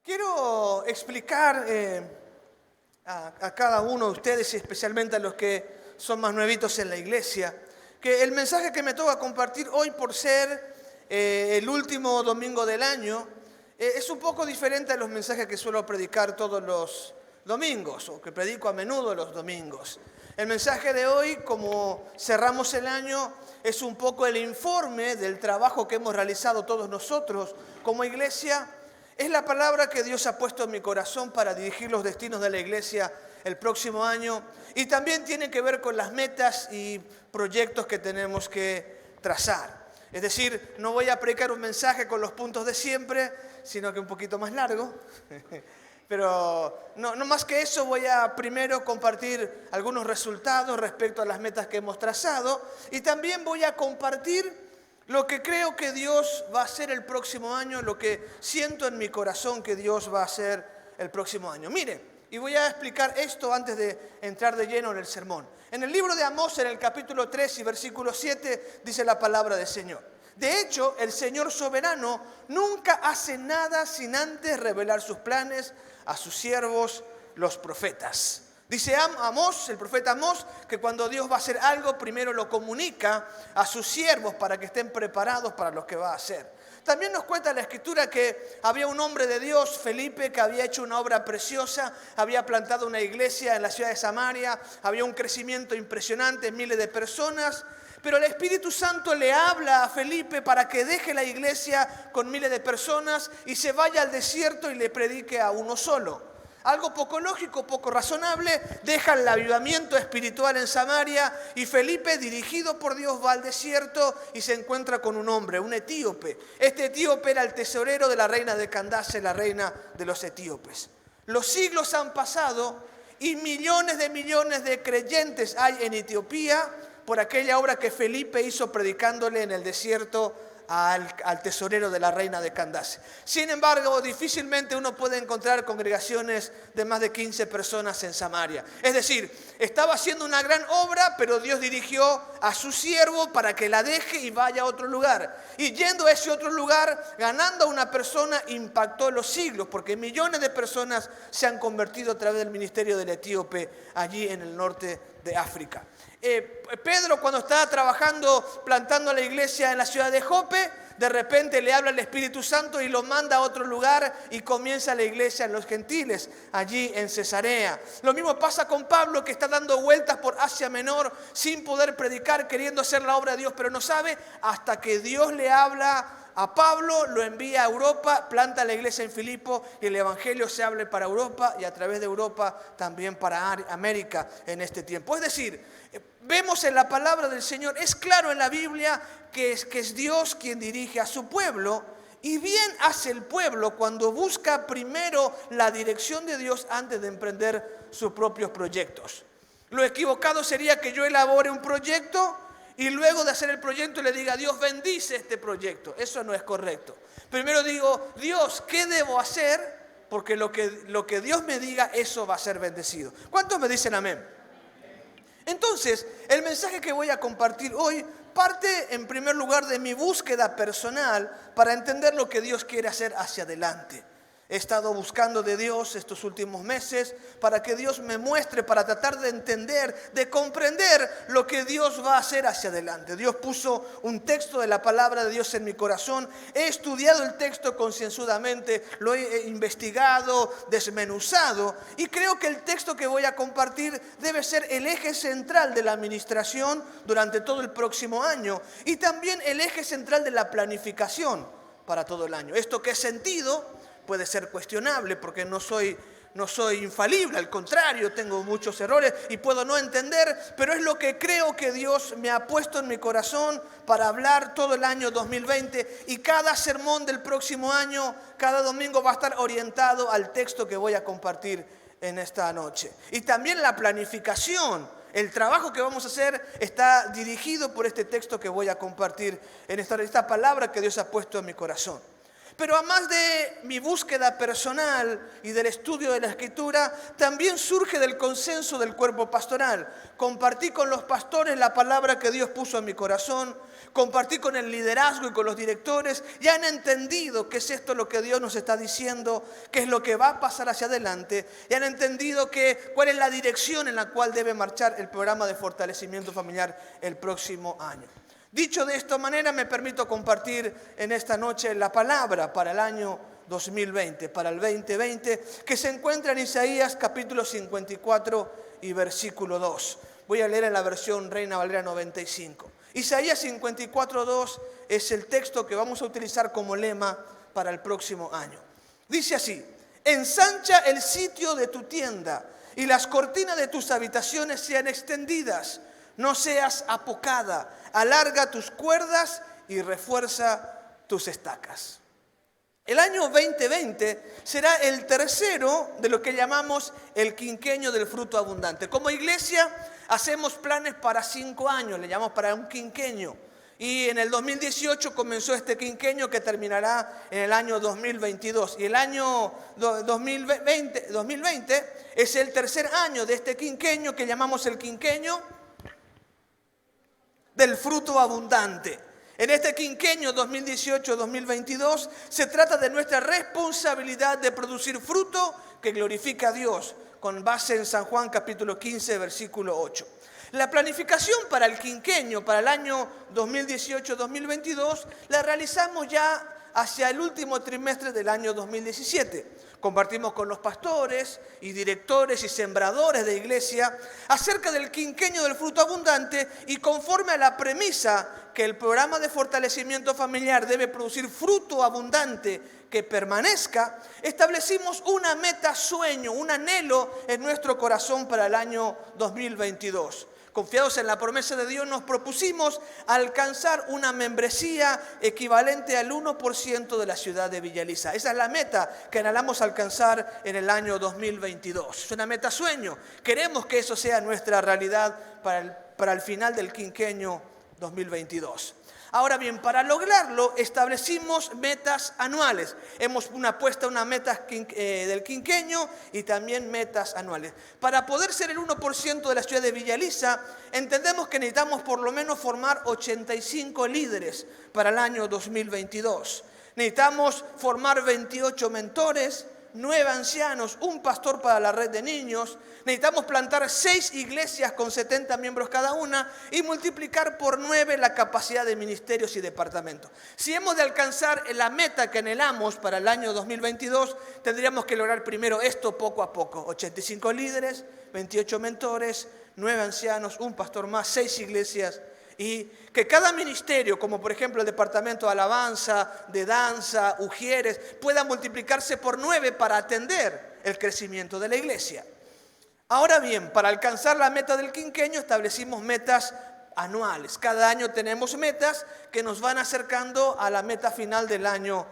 Quiero explicar a cada uno de ustedes, y especialmente a los que son más nuevitos en la iglesia, que el mensaje que me toca compartir hoy, por ser el último domingo del año, es un poco diferente a los mensajes que suelo predicar todos los domingos, o que predico a menudo los domingos. El mensaje de hoy, como cerramos el año, es un poco el informe del trabajo que hemos realizado todos nosotros como iglesia. Es la palabra que Dios ha puesto en mi corazón para dirigir los destinos de la iglesia el próximo año. Y también tiene que ver con las metas y proyectos que tenemos que trazar. Es decir, no voy a predicar un mensaje con los puntos de siempre, sino que un poquito más largo. Pero no más que eso, voy a primero compartir algunos resultados respecto a las metas que hemos trazado. Y también voy a compartir lo que creo que Dios va a hacer el próximo año, lo que siento en mi corazón que Dios va a hacer el próximo año. Mire, y voy a explicar esto antes de entrar de lleno en el sermón. En el libro de Amós, en el capítulo 3 y versículo 7, dice la palabra del Señor. De hecho, el Señor soberano nunca hace nada sin antes revelar sus planes a sus siervos, los profetas. Dice Amós, el profeta Amós, que cuando Dios va a hacer algo, primero lo comunica a sus siervos para que estén preparados para lo que va a hacer. También nos cuenta la Escritura que había un hombre de Dios, Felipe, que había hecho una obra preciosa, había plantado una iglesia en la ciudad de Samaria, había un crecimiento impresionante, miles de personas, pero el Espíritu Santo le habla a Felipe para que deje la iglesia con miles de personas y se vaya al desierto y le predique a uno solo. Algo poco lógico, poco razonable, deja el avivamiento espiritual en Samaria y Felipe, dirigido por Dios, va al desierto y se encuentra con un hombre, un etíope. Este etíope era el tesorero de la reina de Candace, la reina de los etíopes. Los siglos han pasado y millones de creyentes hay en Etiopía por aquella obra que Felipe hizo predicándole en el desierto al tesorero de la reina de Candace. Sin embargo, difícilmente uno puede encontrar congregaciones de más de 15 personas en Samaria. Es decir, estaba haciendo una gran obra, pero Dios dirigió a su siervo para que la deje y vaya a otro lugar. Y yendo a ese otro lugar, ganando a una persona, impactó los siglos, porque millones de personas se han convertido a través del ministerio del etíope allí en el norte de África. Pedro, cuando estaba trabajando, plantando la iglesia en la ciudad de Jope, de repente le habla el Espíritu Santo y lo manda a otro lugar y comienza la iglesia en los gentiles, allí en Cesarea. Lo mismo pasa con Pablo, que está dando vueltas por Asia Menor sin poder predicar, queriendo hacer la obra de Dios, pero no sabe, hasta que Dios le habla a Pablo, lo envía a Europa, planta la iglesia en Filipo y el evangelio se habla para Europa y a través de Europa también para América en este tiempo. Es decir, vemos en la palabra del Señor, es claro en la Biblia que es Dios quien dirige a su pueblo, y bien hace el pueblo cuando busca primero la dirección de Dios antes de emprender sus propios proyectos. Lo equivocado sería que yo elabore un proyecto y luego de hacer el proyecto le diga, Dios bendice este proyecto. Eso no es correcto. Primero digo, Dios, ¿qué debo hacer? Porque lo que Dios me diga, eso va a ser bendecido. ¿Cuántos me dicen amén? Entonces, el mensaje que voy a compartir hoy parte en primer lugar de mi búsqueda personal para entender lo que Dios quiere hacer hacia adelante. He estado buscando de Dios estos últimos meses para que Dios me muestre, para tratar de entender, de comprender lo que Dios va a hacer hacia adelante. Dios puso un texto de la palabra de Dios en mi corazón. He estudiado el texto concienzudamente, lo he investigado, desmenuzado, y creo que el texto que voy a compartir debe ser el eje central de la administración durante todo el próximo año y también el eje central de la planificación para todo el año. Esto que he sentido puede ser cuestionable porque no soy infalible, al contrario, tengo muchos errores y puedo no entender, pero es lo que creo que Dios me ha puesto en mi corazón para hablar todo el año 2020, y cada sermón del próximo año, cada domingo va a estar orientado al texto que voy a compartir en esta noche. Y también la planificación, el trabajo que vamos a hacer está dirigido por este texto que voy a compartir en esta palabra que Dios ha puesto en mi corazón. Pero además de mi búsqueda personal y del estudio de la Escritura, también surge del consenso del cuerpo pastoral. Compartí con los pastores la palabra que Dios puso en mi corazón, compartí con el liderazgo y con los directores, y han entendido qué es esto lo que Dios nos está diciendo, qué es lo que va a pasar hacia adelante, y han entendido cuál es la dirección en la cual debe marchar el programa de fortalecimiento familiar el próximo año. Dicho de esta manera, me permito compartir en esta noche la palabra para el año 2020, para el 2020, que se encuentra en Isaías capítulo 54 y versículo 2. Voy a leer en la versión Reina Valera 95. Isaías 54:2 es el texto que vamos a utilizar como lema para el próximo año. Dice así: ensancha el sitio de tu tienda y las cortinas de tus habitaciones sean extendidas. No seas apocada, alarga tus cuerdas y refuerza tus estacas. El año 2020 será el tercero de lo que llamamos el quinquenio del fruto abundante. Como iglesia hacemos planes para 5 años, le llamamos para un quinquenio. Y en el 2018 comenzó este quinquenio que terminará en el año 2022. Y el año 2020 es el tercer año de este quinquenio que llamamos el quinquenio del fruto abundante. En este quinquenio 2018-2022 se trata de nuestra responsabilidad de producir fruto que glorifica a Dios, con base en San Juan capítulo 15, versículo 8. La planificación para el quinquenio, para el año 2018-2022, la realizamos ya hacia el último trimestre del año 2017. Compartimos con los pastores y directores y sembradores de iglesia acerca del quinquenio del fruto abundante, y conforme a la premisa que el programa de fortalecimiento familiar debe producir fruto abundante que permanezca, establecimos una meta sueño, un anhelo en nuestro corazón para el año 2022. Confiados en la promesa de Dios, nos propusimos alcanzar una membresía equivalente al 1% de la ciudad de Villa Elisa. Esa es la meta que anhelamos alcanzar en el año 2022. Es una meta sueño. Queremos que eso sea nuestra realidad para el final del quinquenio 2022. Ahora bien, para lograrlo establecimos metas anuales. Hemos puesto una meta del quinquenio y también metas anuales. Para poder ser el 1% de la ciudad de Villa Elisa, entendemos que necesitamos por lo menos formar 85 líderes para el año 2022. Necesitamos formar 28 mentores, 9 ancianos, un pastor para la red de niños. Necesitamos plantar 6 iglesias con 70 miembros cada una y multiplicar por 9 la capacidad de ministerios y departamentos. Si hemos de alcanzar la meta que anhelamos para el año 2022, tendríamos que lograr primero esto poco a poco. 85 líderes, 28 mentores, 9 ancianos, un pastor más, 6 iglesias. Y que cada ministerio, como por ejemplo el departamento de alabanza, de danza, ujieres, pueda multiplicarse por 9 para atender el crecimiento de la iglesia. Ahora bien, para alcanzar la meta del quinquenio establecimos metas anuales. Cada año tenemos metas que nos van acercando a la meta final del año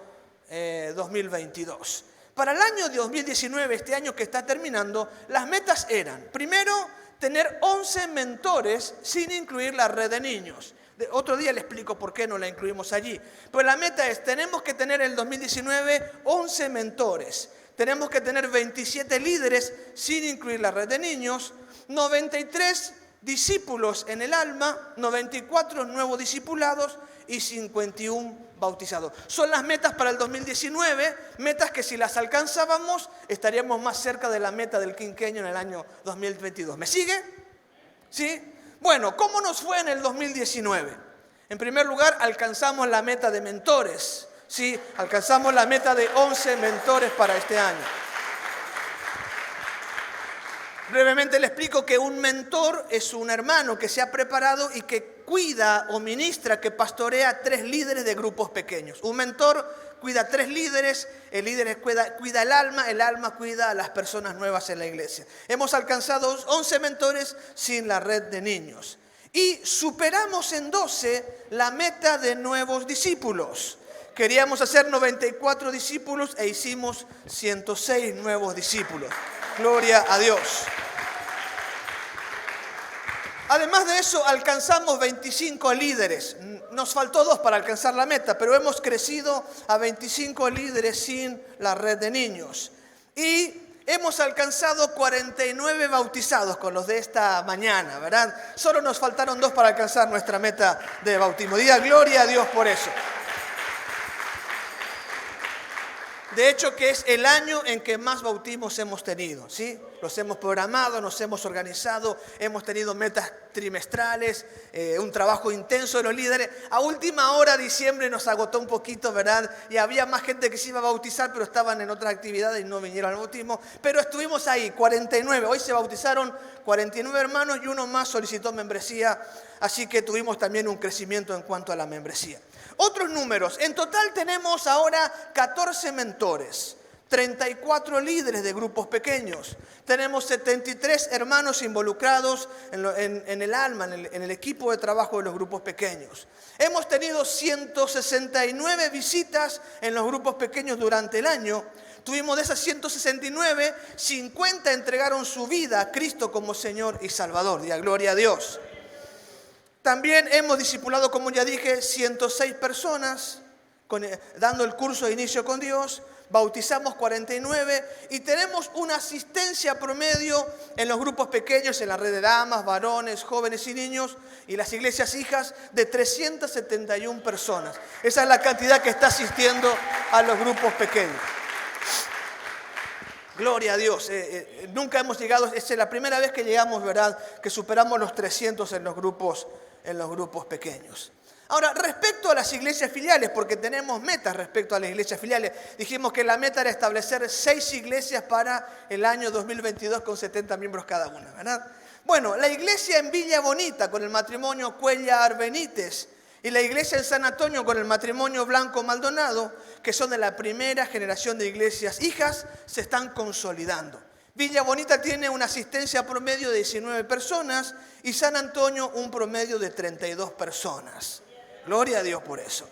2022. Para el año 2019, este año que está terminando, las metas eran, primero, tener 11 mentores sin incluir la red de niños. Otro día le explico por qué no la incluimos allí. Pero la meta es, tenemos que tener en el 2019 11 mentores. Tenemos que tener 27 líderes sin incluir la red de niños, 93 discípulos en el alma, 94 nuevos discipulados y 51 bautizados. Son las metas para el 2019, metas que si las alcanzábamos estaríamos más cerca de la meta del quinquenio en el año 2022. ¿Me sigue? ¿Sí? Bueno, ¿cómo nos fue en el 2019? En primer lugar, alcanzamos la meta de mentores. Sí, alcanzamos la meta de 11 mentores para este año. Brevemente le explico que un mentor es un hermano que se ha preparado y que cuida o ministra, que pastorea 3 líderes de grupos pequeños. Un mentor cuida 3 líderes, el líder cuida el alma cuida a las personas nuevas en la iglesia. Hemos alcanzado 11 mentores sin la red de niños. Y superamos en 12 la meta de nuevos discípulos. Queríamos hacer 94 discípulos e hicimos 106 nuevos discípulos. Gloria a Dios. Además de eso, alcanzamos 25 líderes. Nos faltó 2 para alcanzar la meta, pero hemos crecido a 25 líderes sin la red de niños. Y hemos alcanzado 49 bautizados con los de esta mañana, ¿verdad? Solo nos faltaron 2 para alcanzar nuestra meta de bautismo. Diga gloria a Dios por eso. De hecho, que es el año en que más bautismos hemos tenido, ¿sí? Los hemos programado, nos hemos organizado, hemos tenido metas trimestrales, un trabajo intenso de los líderes. A última hora, diciembre, nos agotó un poquito, ¿verdad? Y había más gente que se iba a bautizar, pero estaban en otras actividades y no vinieron al bautismo. Pero estuvimos ahí, 49. Hoy se bautizaron 49 hermanos y uno más solicitó membresía. Así que tuvimos también un crecimiento en cuanto a la membresía. Otros números. En total tenemos ahora 14 mentores, 34 líderes de grupos pequeños. Tenemos 73 hermanos involucrados en el alma, en el equipo de trabajo de los grupos pequeños. Hemos tenido 169 visitas en los grupos pequeños durante el año. Tuvimos de esas 169, 50 entregaron su vida a Cristo como Señor y Salvador. Diga gloria a Dios. También hemos discipulado, como ya dije, 106 personas, dando el curso de inicio con Dios. Bautizamos 49 y tenemos una asistencia promedio en los grupos pequeños, en la red de damas, varones, jóvenes y niños y las iglesias hijas de 371 personas. Esa es la cantidad que está asistiendo a los grupos pequeños. Gloria a Dios. Nunca hemos llegado, es la primera vez que llegamos, ¿verdad? Que superamos los 300 en los grupos pequeños. Ahora, respecto a las iglesias filiales, porque tenemos metas respecto a las iglesias filiales, dijimos que la meta era establecer 6 iglesias para el año 2022 con 70 miembros cada una, ¿verdad? Bueno, la iglesia en Villa Bonita con el matrimonio Cuellar Benítez y la iglesia en San Antonio con el matrimonio Blanco Maldonado, que son de la primera generación de iglesias hijas, se están consolidando. Villa Bonita tiene una asistencia promedio de 19 personas y San Antonio un promedio de 32 personas. Gloria a Dios por eso.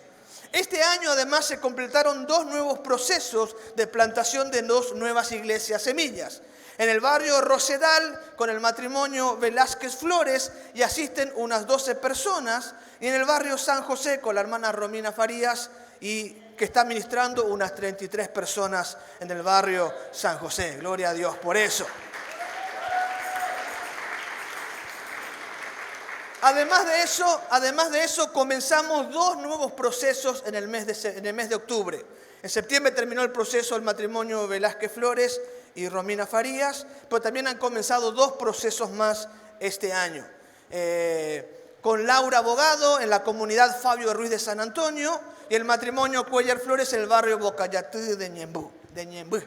Este año además se completaron 2 nuevos procesos de plantación de 2 nuevas iglesias semillas. En el barrio Rosedal con el matrimonio Velázquez Flores y asisten unas 12 personas. Y en el barrio San José con la hermana Romina Farías y que está ministrando unas 33 personas en el barrio San José. Gloria a Dios por eso. Además de eso, comenzamos 2 nuevos procesos en el mes de octubre. En septiembre terminó el proceso del matrimonio Velázquez Flores y Romina Farías, pero también han comenzado 2 procesos más este año. Con Laura Abogado en la comunidad Fabio Ruiz de San Antonio y el matrimonio Cuellar Flores en el barrio Bocayatí de Ñemby.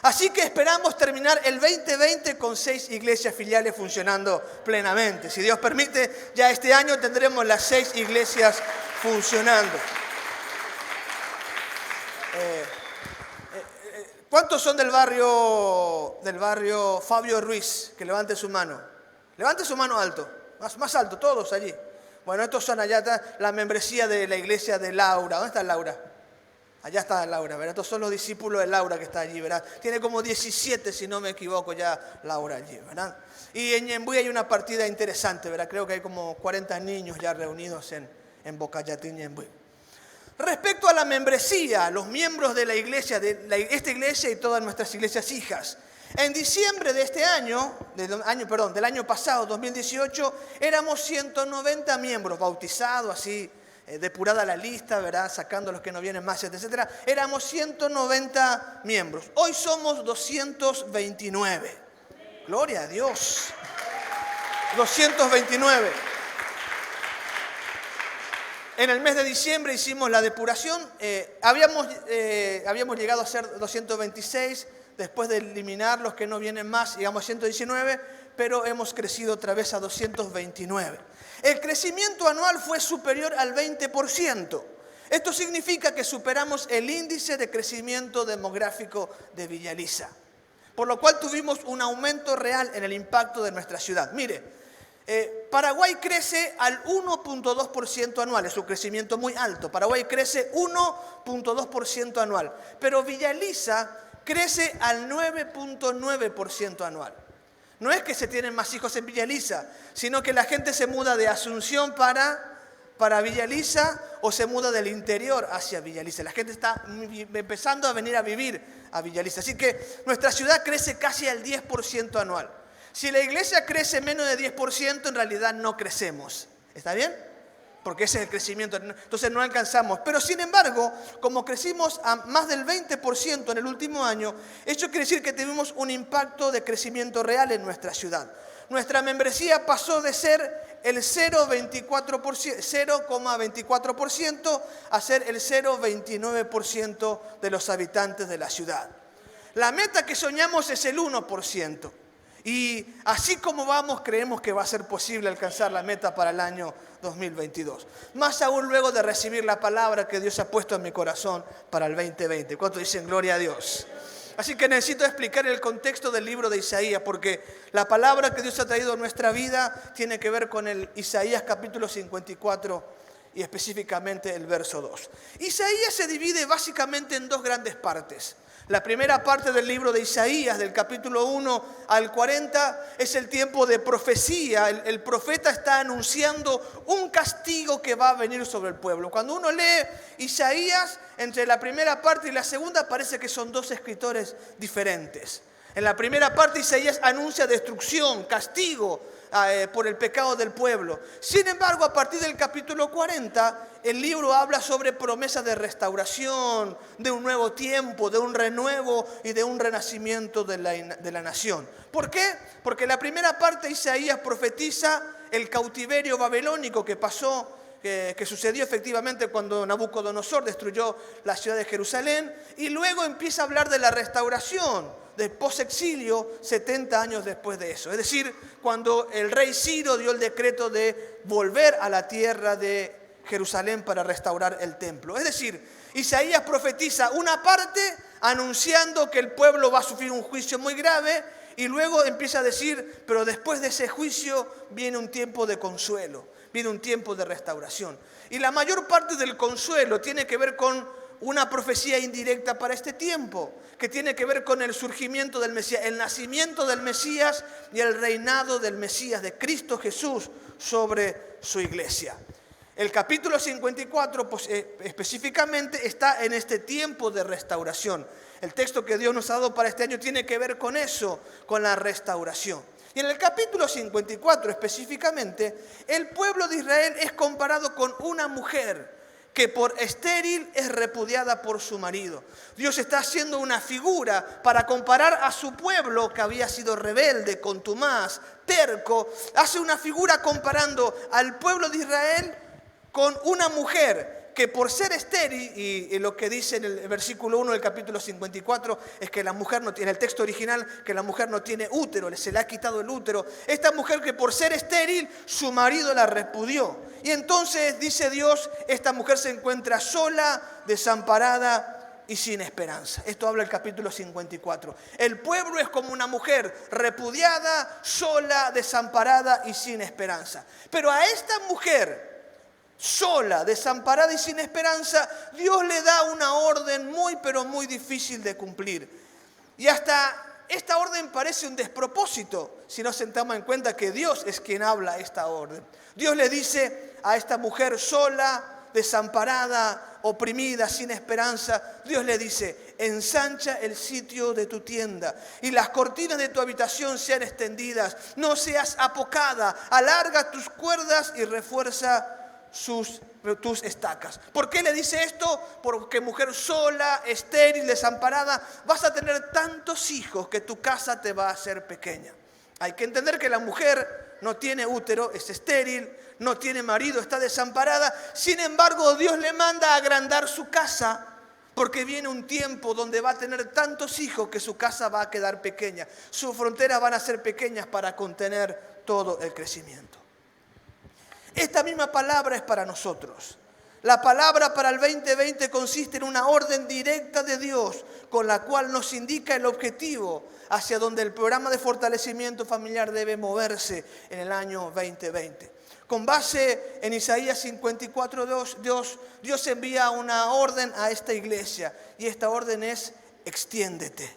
Así que esperamos terminar el 2020 con 6 iglesias filiales funcionando plenamente. Si Dios permite, ya este año tendremos las 6 iglesias funcionando. ¿Cuántos son del barrio Fabio Ruiz? Que levante su mano. Levante su mano alto. Más alto, todos allí. Bueno, estos son allá, está la membresía de la iglesia de Laura. ¿Dónde está Laura? Allá está Laura, ¿verdad? Estos son los discípulos de Laura que está allí, ¿verdad? Tiene como 17, si no me equivoco, ya Laura allí, ¿verdad? Y en Ñemby hay una partida interesante, ¿verdad? Creo que hay como 40 niños ya reunidos en Bocayatí, Ñemby. Respecto a la membresía, los miembros de la iglesia, esta iglesia y todas nuestras iglesias hijas. En diciembre de este año, del año pasado, 2018, éramos 190 miembros bautizados, así, depurada la lista, ¿verdad? Sacando los que no vienen más, etcétera. Éramos 190 miembros. Hoy somos 229. Gloria a Dios. 229. En el mes de diciembre hicimos la depuración. Habíamos llegado a ser 226. Después de eliminar los que no vienen más, llegamos a 119, pero hemos crecido otra vez a 229. El crecimiento anual fue superior al 20%. Esto significa que superamos el índice de crecimiento demográfico de Villa Elisa, por lo cual tuvimos un aumento real en el impacto de nuestra ciudad. Mire, Paraguay crece al 1.2% anual, es un crecimiento muy alto. Paraguay crece 1.2% anual, pero Villa Elisa crece al 9.9% anual. No es que se tienen más hijos en Villa Elisa, sino que la gente se muda de Asunción para Villa Elisa o se muda del interior hacia Villa Elisa. La gente está empezando a venir a vivir a Villa Elisa. Así que nuestra ciudad crece casi al 10% anual. Si la iglesia crece menos de 10%, en realidad no crecemos. ¿Está bien? Porque ese es el crecimiento. Entonces no alcanzamos. Pero sin embargo, como crecimos a más del 20% en el último año, eso quiere decir que tuvimos un impacto de crecimiento real en nuestra ciudad. Nuestra membresía pasó de ser el 0,24% a ser el 0,29% de los habitantes de la ciudad. La meta que soñamos es el 1%. Y así como vamos, creemos que va a ser posible alcanzar la meta para el año 2022. Más aún luego de recibir la palabra que Dios ha puesto en mi corazón para el 2020. ¿Cuántos dicen gloria a Dios? Así que necesito explicar el contexto del libro de Isaías, porque la palabra que Dios ha traído a nuestra vida tiene que ver con el Isaías capítulo 54 y específicamente el verso 2. Isaías se divide básicamente en dos grandes partes. La primera parte del libro de Isaías, del capítulo 1 al 40, es el tiempo de profecía. El profeta está anunciando un castigo que va a venir sobre el pueblo. Cuando uno lee Isaías, entre la primera parte y la segunda, parece que son dos escritores diferentes. En la primera parte, Isaías anuncia destrucción, castigo por el pecado del pueblo. Sin embargo, a partir del capítulo 40, el libro habla sobre promesas de restauración, de un nuevo tiempo, de un renuevo y de un renacimiento de la nación. ¿Por qué? Porque la primera parte Isaías profetiza el cautiverio babilónico que pasó, que sucedió efectivamente cuando Nabucodonosor destruyó la ciudad de Jerusalén, y luego empieza a hablar de la restauración, del posexilio 70 años después de eso. Es decir, cuando el rey Ciro dio el decreto de volver a la tierra de Jerusalén para restaurar el templo. Es decir, Isaías profetiza una parte anunciando que el pueblo va a sufrir un juicio muy grave y luego empieza a decir, pero después de ese juicio viene un tiempo de consuelo, viene un tiempo de restauración. Y la mayor parte del consuelo tiene que ver con una profecía indirecta para este tiempo, que tiene que ver con el surgimiento del Mesías, el nacimiento del Mesías y el reinado del Mesías, de Cristo Jesús, sobre su iglesia. El capítulo 54 específicamente está en este tiempo de restauración. El texto que Dios nos ha dado para este año tiene que ver con eso, con la restauración. Y en el capítulo 54 específicamente, el pueblo de Israel es comparado con una mujer que por estéril es repudiada por su marido. Dios está haciendo una figura para comparar a su pueblo que había sido rebelde, contumaz, terco. Hace una figura comparando al pueblo de Israel con una mujer que por ser estéril, y lo que dice en el versículo 1 del capítulo 54, es que la mujer no tiene, el texto original, que la mujer no tiene útero, se le ha quitado el útero. Esta mujer que por ser estéril, su marido la repudió. Y entonces, dice Dios, esta mujer se encuentra sola, desamparada y sin esperanza. Esto habla el capítulo 54. El pueblo es como una mujer repudiada, sola, desamparada y sin esperanza. Pero a esta mujer sola, desamparada y sin esperanza, Dios le da una orden muy pero muy difícil de cumplir. Y hasta esta orden parece un despropósito si nos sentamos en cuenta que Dios es quien habla esta orden. Dios le dice a esta mujer sola, desamparada, oprimida, sin esperanza, Dios le dice: ensancha el sitio de tu tienda y las cortinas de tu habitación sean extendidas, no seas apocada, alarga tus cuerdas y refuerza tus estacas. ¿Por qué le dice esto? Porque mujer sola, estéril, desamparada, vas a tener tantos hijos que tu casa te va a hacer pequeña. Hay que entender que la mujer no tiene útero, es estéril, no tiene marido, está desamparada. Sin embargo, Dios le manda a agrandar su casa porque viene un tiempo donde va a tener tantos hijos que su casa va a quedar pequeña. Sus fronteras van a ser pequeñas para contener todo el crecimiento. Esta misma palabra es para nosotros. La palabra para el 2020 consiste en una orden directa de Dios con la cual nos indica el objetivo hacia donde el programa de fortalecimiento familiar debe moverse en el año 2020. Con base en Isaías 54:2, Dios envía una orden a esta iglesia y esta orden es: extiéndete.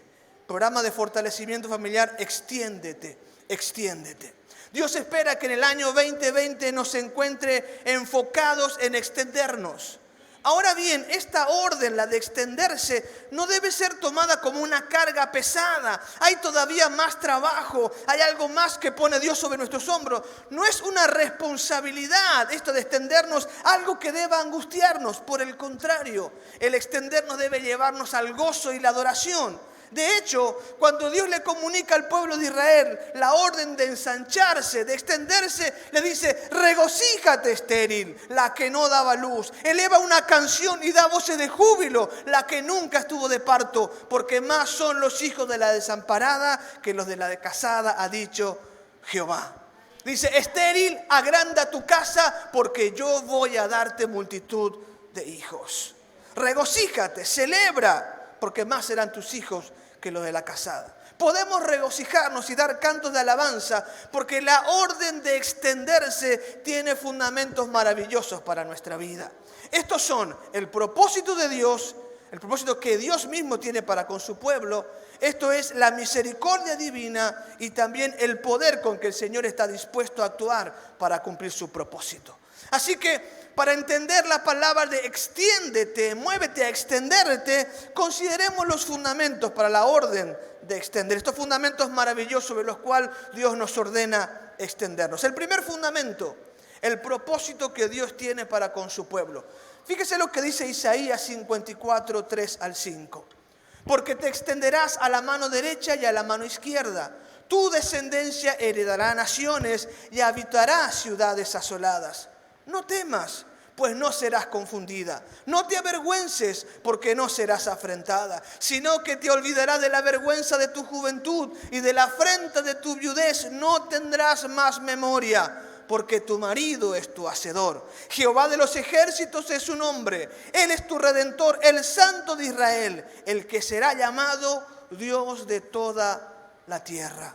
Programa de fortalecimiento familiar, extiéndete. extiéndete. Dios espera que en el año 2020 nos encuentre enfocados en extendernos. Ahora bien, esta orden, la de extenderse, no debe ser tomada como una carga pesada. Hay todavía más trabajo, hay algo más que pone Dios sobre nuestros hombros. No es una responsabilidad esto de extendernos, algo que deba angustiarnos. Por el contrario, el extendernos debe llevarnos al gozo y la adoración. De hecho, cuando Dios le comunica al pueblo de Israel la orden de ensancharse, de extenderse, le dice: regocíjate, estéril, la que no daba luz. Eleva una canción y da voces de júbilo, la que nunca estuvo de parto, porque más son los hijos de la desamparada que los de la casada, ha dicho Jehová. Dice: estéril, agranda tu casa, porque yo voy a darte multitud de hijos. Regocíjate, celebra, porque más serán tus hijos que los de la casada. Podemos regocijarnos y dar cantos de alabanza porque la orden de extenderse tiene fundamentos maravillosos para nuestra vida. Estos son el propósito de Dios, el propósito que Dios mismo tiene para con su pueblo. Esto es la misericordia divina y también el poder con que el Señor está dispuesto a actuar para cumplir su propósito. Así que para entender la palabra de extiéndete, muévete a extenderte, consideremos los fundamentos para la orden de extender. Estos fundamentos maravillosos sobre los cuales Dios nos ordena extendernos. El primer fundamento, el propósito que Dios tiene para con su pueblo. Fíjese lo que dice Isaías 54, 3 al 5. Porque te extenderás a la mano derecha y a la mano izquierda. Tu descendencia heredará naciones y habitará ciudades asoladas. No temas, pues no serás confundida. No te avergüences, porque no serás afrentada, sino que te olvidarás de la vergüenza de tu juventud y de la afrenta de tu viudez. No tendrás más memoria, porque tu marido es tu hacedor. Jehová de los ejércitos es su nombre. Él es tu redentor, el Santo de Israel, el que será llamado Dios de toda la tierra.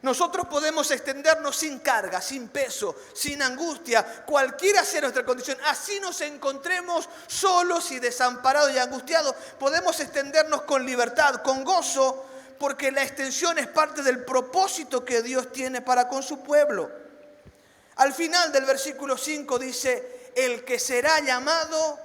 Nosotros podemos extendernos sin carga, sin peso, sin angustia, cualquiera sea nuestra condición. Así nos encontremos solos y desamparados y angustiados, podemos extendernos con libertad, con gozo, porque la extensión es parte del propósito que Dios tiene para con su pueblo. Al final del versículo 5 dice: el que será llamado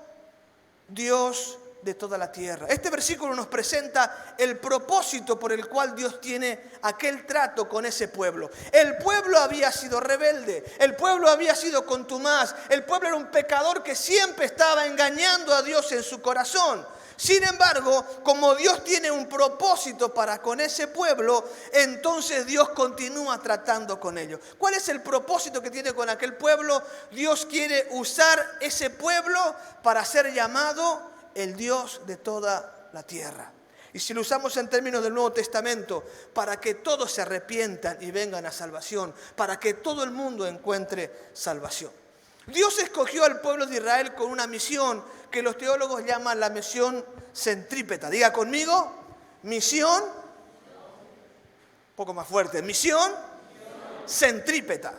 Dios de toda la tierra. Este versículo nos presenta el propósito por el cual Dios tiene aquel trato con ese pueblo. El pueblo había sido rebelde, el pueblo había sido contumaz, el pueblo era un pecador que siempre estaba engañando a Dios en su corazón. Sin embargo, como Dios tiene un propósito para con ese pueblo, entonces Dios continúa tratando con ellos. ¿Cuál es el propósito que tiene con aquel pueblo? Dios quiere usar ese pueblo para ser llamado el Dios de toda la tierra. Y si lo usamos en términos del Nuevo Testamento, para que todos se arrepientan y vengan a salvación, para que todo el mundo encuentre salvación. Dios escogió al pueblo de Israel con una misión que los teólogos llaman la misión centrípeta. Diga conmigo, misión, un poco más fuerte, misión centrípeta.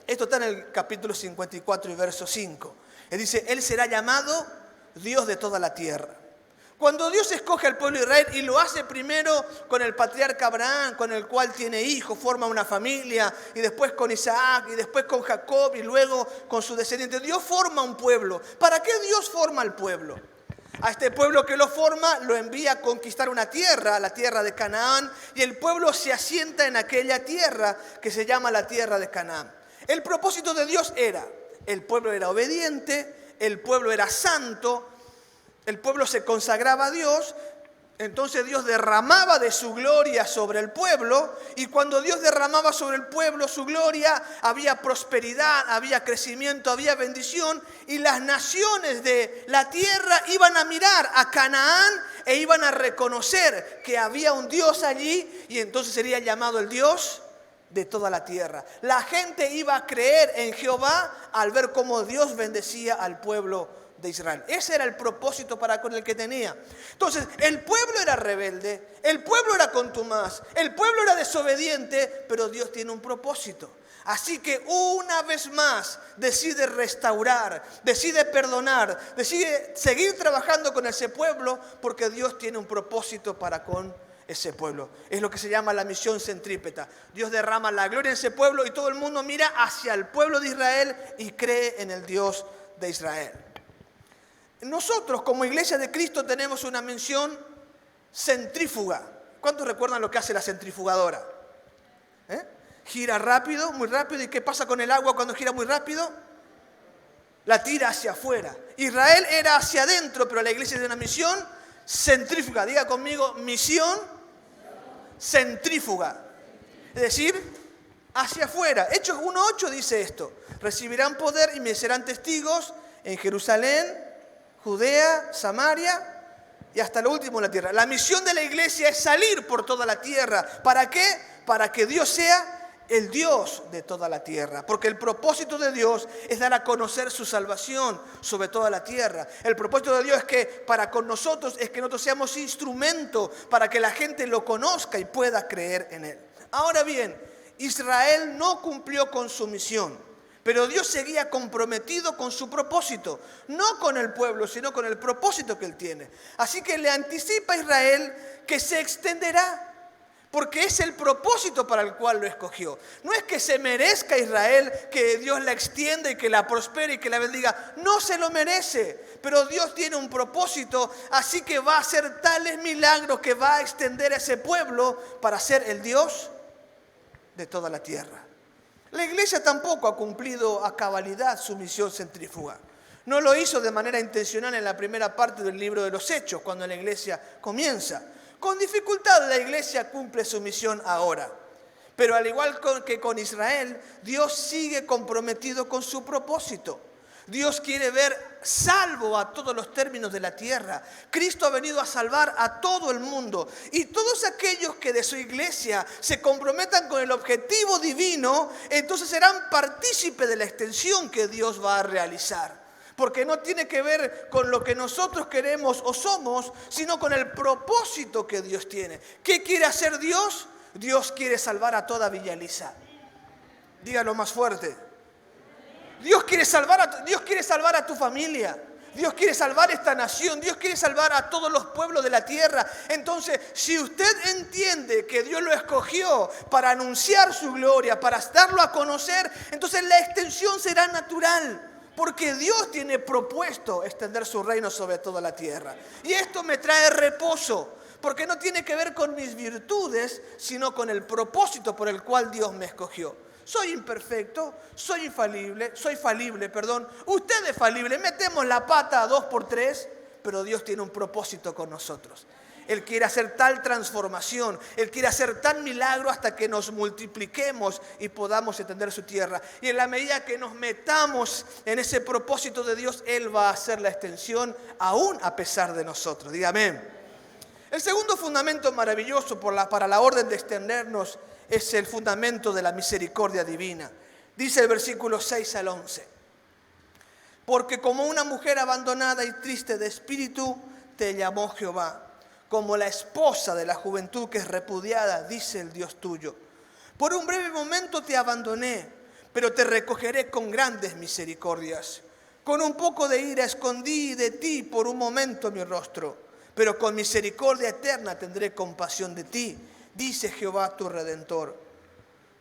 Esto está en el capítulo 54 y verso 5. Él dice: Él será llamado Dios de toda la tierra. Cuando Dios escoge al pueblo de Israel y lo hace primero con el patriarca Abraham, con el cual tiene hijos, forma una familia, y después con Isaac, y después con Jacob, y luego con sus descendientes, Dios forma un pueblo. ¿Para qué Dios forma al pueblo? A este pueblo que lo forma lo envía a conquistar una tierra, la tierra de Canaán, y el pueblo se asienta en aquella tierra que se llama la tierra de Canaán. El propósito de Dios era: el pueblo era obediente, el pueblo era santo, el pueblo se consagraba a Dios. Entonces Dios derramaba de su gloria sobre el pueblo, y cuando Dios derramaba sobre el pueblo su gloria, había prosperidad, había crecimiento, había bendición, y las naciones de la tierra iban a mirar a Canaán e iban a reconocer que había un Dios allí, y entonces sería llamado el Dios de toda la tierra. La gente iba a creer en Jehová al ver cómo Dios bendecía al pueblo de Israel. Ese era el propósito para con el que tenía. Entonces, el pueblo era rebelde, el pueblo era contumaz, el pueblo era desobediente, pero Dios tiene un propósito. Así que una vez más decide restaurar, decide perdonar, decide seguir trabajando con ese pueblo, porque Dios tiene un propósito para con ese pueblo. Es lo que se llama la misión centrípeta. Dios derrama la gloria en ese pueblo y todo el mundo mira hacia el pueblo de Israel y cree en el Dios de Israel. Nosotros como Iglesia de Cristo tenemos una misión centrífuga. ¿Cuántos recuerdan lo que hace la centrifugadora? Gira rápido, muy rápido. ¿Y qué pasa con el agua cuando gira muy rápido? La tira hacia afuera. Israel era hacia adentro, pero la iglesia tiene una misión centrífuga. Diga conmigo, misión centrífuga. Es decir, hacia afuera. Hechos 1:8 dice esto. Recibirán poder y me serán testigos en Jerusalén, Judea, Samaria y hasta lo último en la tierra. La misión de la iglesia es salir por toda la tierra. ¿Para qué? Para que Dios sea el Dios de toda la tierra, porque el propósito de Dios es dar a conocer su salvación sobre toda la tierra. El propósito de Dios es que para con nosotros es que nosotros seamos instrumento para que la gente lo conozca y pueda creer en él. Ahora bien, Israel no cumplió con su misión, pero Dios seguía comprometido con su propósito, no con el pueblo, sino con el propósito que él tiene. Así que le anticipa a Israel que se extenderá, porque es el propósito para el cual lo escogió. No es que se merezca Israel que Dios la extienda y que la prospere y que la bendiga. No se lo merece, pero Dios tiene un propósito, así que va a hacer tales milagros que va a extender a ese pueblo para ser el Dios de toda la tierra. La iglesia tampoco ha cumplido a cabalidad su misión centrífuga. No lo hizo de manera intencional en la primera parte del libro de los Hechos, cuando la iglesia comienza. Con dificultad la iglesia cumple su misión ahora. Pero al igual que con Israel, Dios sigue comprometido con su propósito. Dios quiere ver salvo a todos los términos de la tierra. Cristo ha venido a salvar a todo el mundo. Y todos aquellos que de su iglesia se comprometan con el objetivo divino, entonces serán partícipes de la extensión que Dios va a realizar. Porque no tiene que ver con lo que nosotros queremos o somos, sino con el propósito que Dios tiene. ¿Qué quiere hacer Dios? Dios quiere salvar a toda Villa Elisa. Dígalo más fuerte. Dios quiere salvar a tu familia. Dios quiere salvar esta nación. Dios quiere salvar a todos los pueblos de la tierra. Entonces, si usted entiende que Dios lo escogió para anunciar su gloria, para darlo a conocer, entonces la extensión será natural. Porque Dios tiene propuesto extender su reino sobre toda la tierra. Y esto me trae reposo, porque no tiene que ver con mis virtudes, sino con el propósito por el cual Dios me escogió. Soy imperfecto, soy falible. Usted es falible, metemos la pata a 2x3, pero Dios tiene un propósito con nosotros. Él quiere hacer tal transformación, Él quiere hacer tal milagro hasta que nos multipliquemos y podamos extender su tierra. Y en la medida que nos metamos en ese propósito de Dios, Él va a hacer la extensión aún a pesar de nosotros. Diga amén. El segundo fundamento maravilloso para la orden de extendernos es el fundamento de la misericordia divina. Dice el versículo 6 al 11. Porque como una mujer abandonada y triste de espíritu, te llamó Jehová. Como la esposa de la juventud que es repudiada, dice el Dios tuyo. Por un breve momento te abandoné, pero te recogeré con grandes misericordias. Con un poco de ira escondí de ti por un momento mi rostro, pero con misericordia eterna tendré compasión de ti, dice Jehová tu Redentor.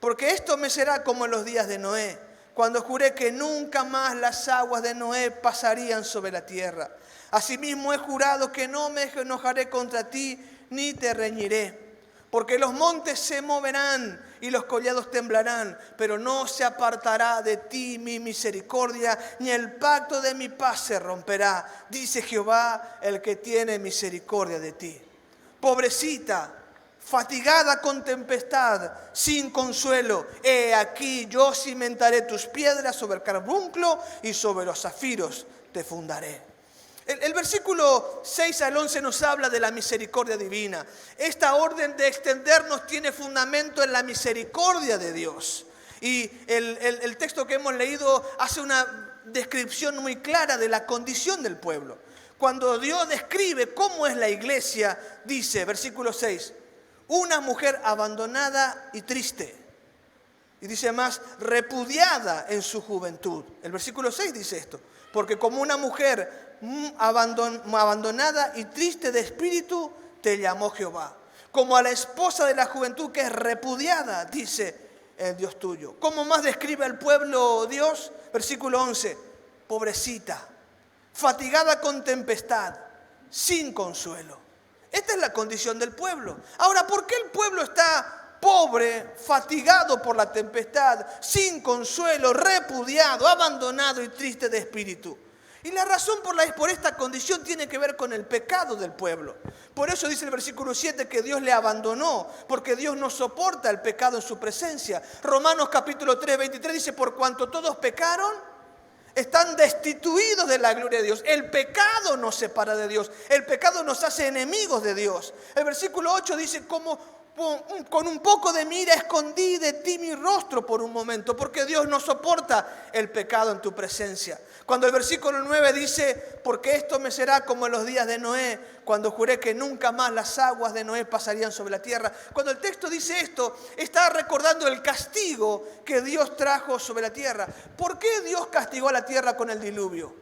Porque esto me será como en los días de Noé, cuando juré que nunca más las aguas de Noé pasarían sobre la tierra. Asimismo he jurado que no me enojaré contra ti, ni te reñiré. Porque los montes se moverán y los collados temblarán, pero no se apartará de ti mi misericordia, ni el pacto de mi paz se romperá, dice Jehová, el que tiene misericordia de ti. Pobrecita, fatigada con tempestad, sin consuelo, he aquí yo cimentaré tus piedras sobre el carbunclo y sobre los zafiros te fundaré. El versículo 6 al 11 nos habla de la misericordia divina. Esta orden de extendernos tiene fundamento en la misericordia de Dios. Y el texto que hemos leído hace una descripción muy clara de la condición del pueblo. Cuando Dios describe cómo es la iglesia, dice, versículo 6, una mujer abandonada y triste. Y dice más, repudiada en su juventud. El versículo 6 dice esto. Porque como una mujer abandonada y triste de espíritu, te llamó Jehová. como a la esposa de la juventud que es repudiada, dice el Dios tuyo. ¿Cómo más describe al pueblo Dios? Versículo 11, pobrecita, fatigada con tempestad, sin consuelo. Esta es la condición del pueblo. Ahora, ¿por qué el pueblo está pobre, fatigado por la tempestad, sin consuelo, repudiado, abandonado y triste de espíritu? Y la razón por esta condición tiene que ver con el pecado del pueblo. Por eso dice el versículo 7 que Dios le abandonó, porque Dios no soporta el pecado en su presencia. Romanos capítulo 3, 23 dice, por cuanto todos pecaron, están destituidos de la gloria de Dios. El pecado nos separa de Dios. El pecado nos hace enemigos de Dios. El versículo 8 dice, como con un poco de mira escondí de ti mi rostro por un momento, porque Dios no soporta el pecado en tu presencia. Cuando el versículo 9 dice, porque esto me será como en los días de Noé, cuando juré que nunca más las aguas de Noé pasarían sobre la tierra. Cuando el texto dice esto, está recordando el castigo que Dios trajo sobre la tierra. ¿Por qué Dios castigó a la tierra con el diluvio?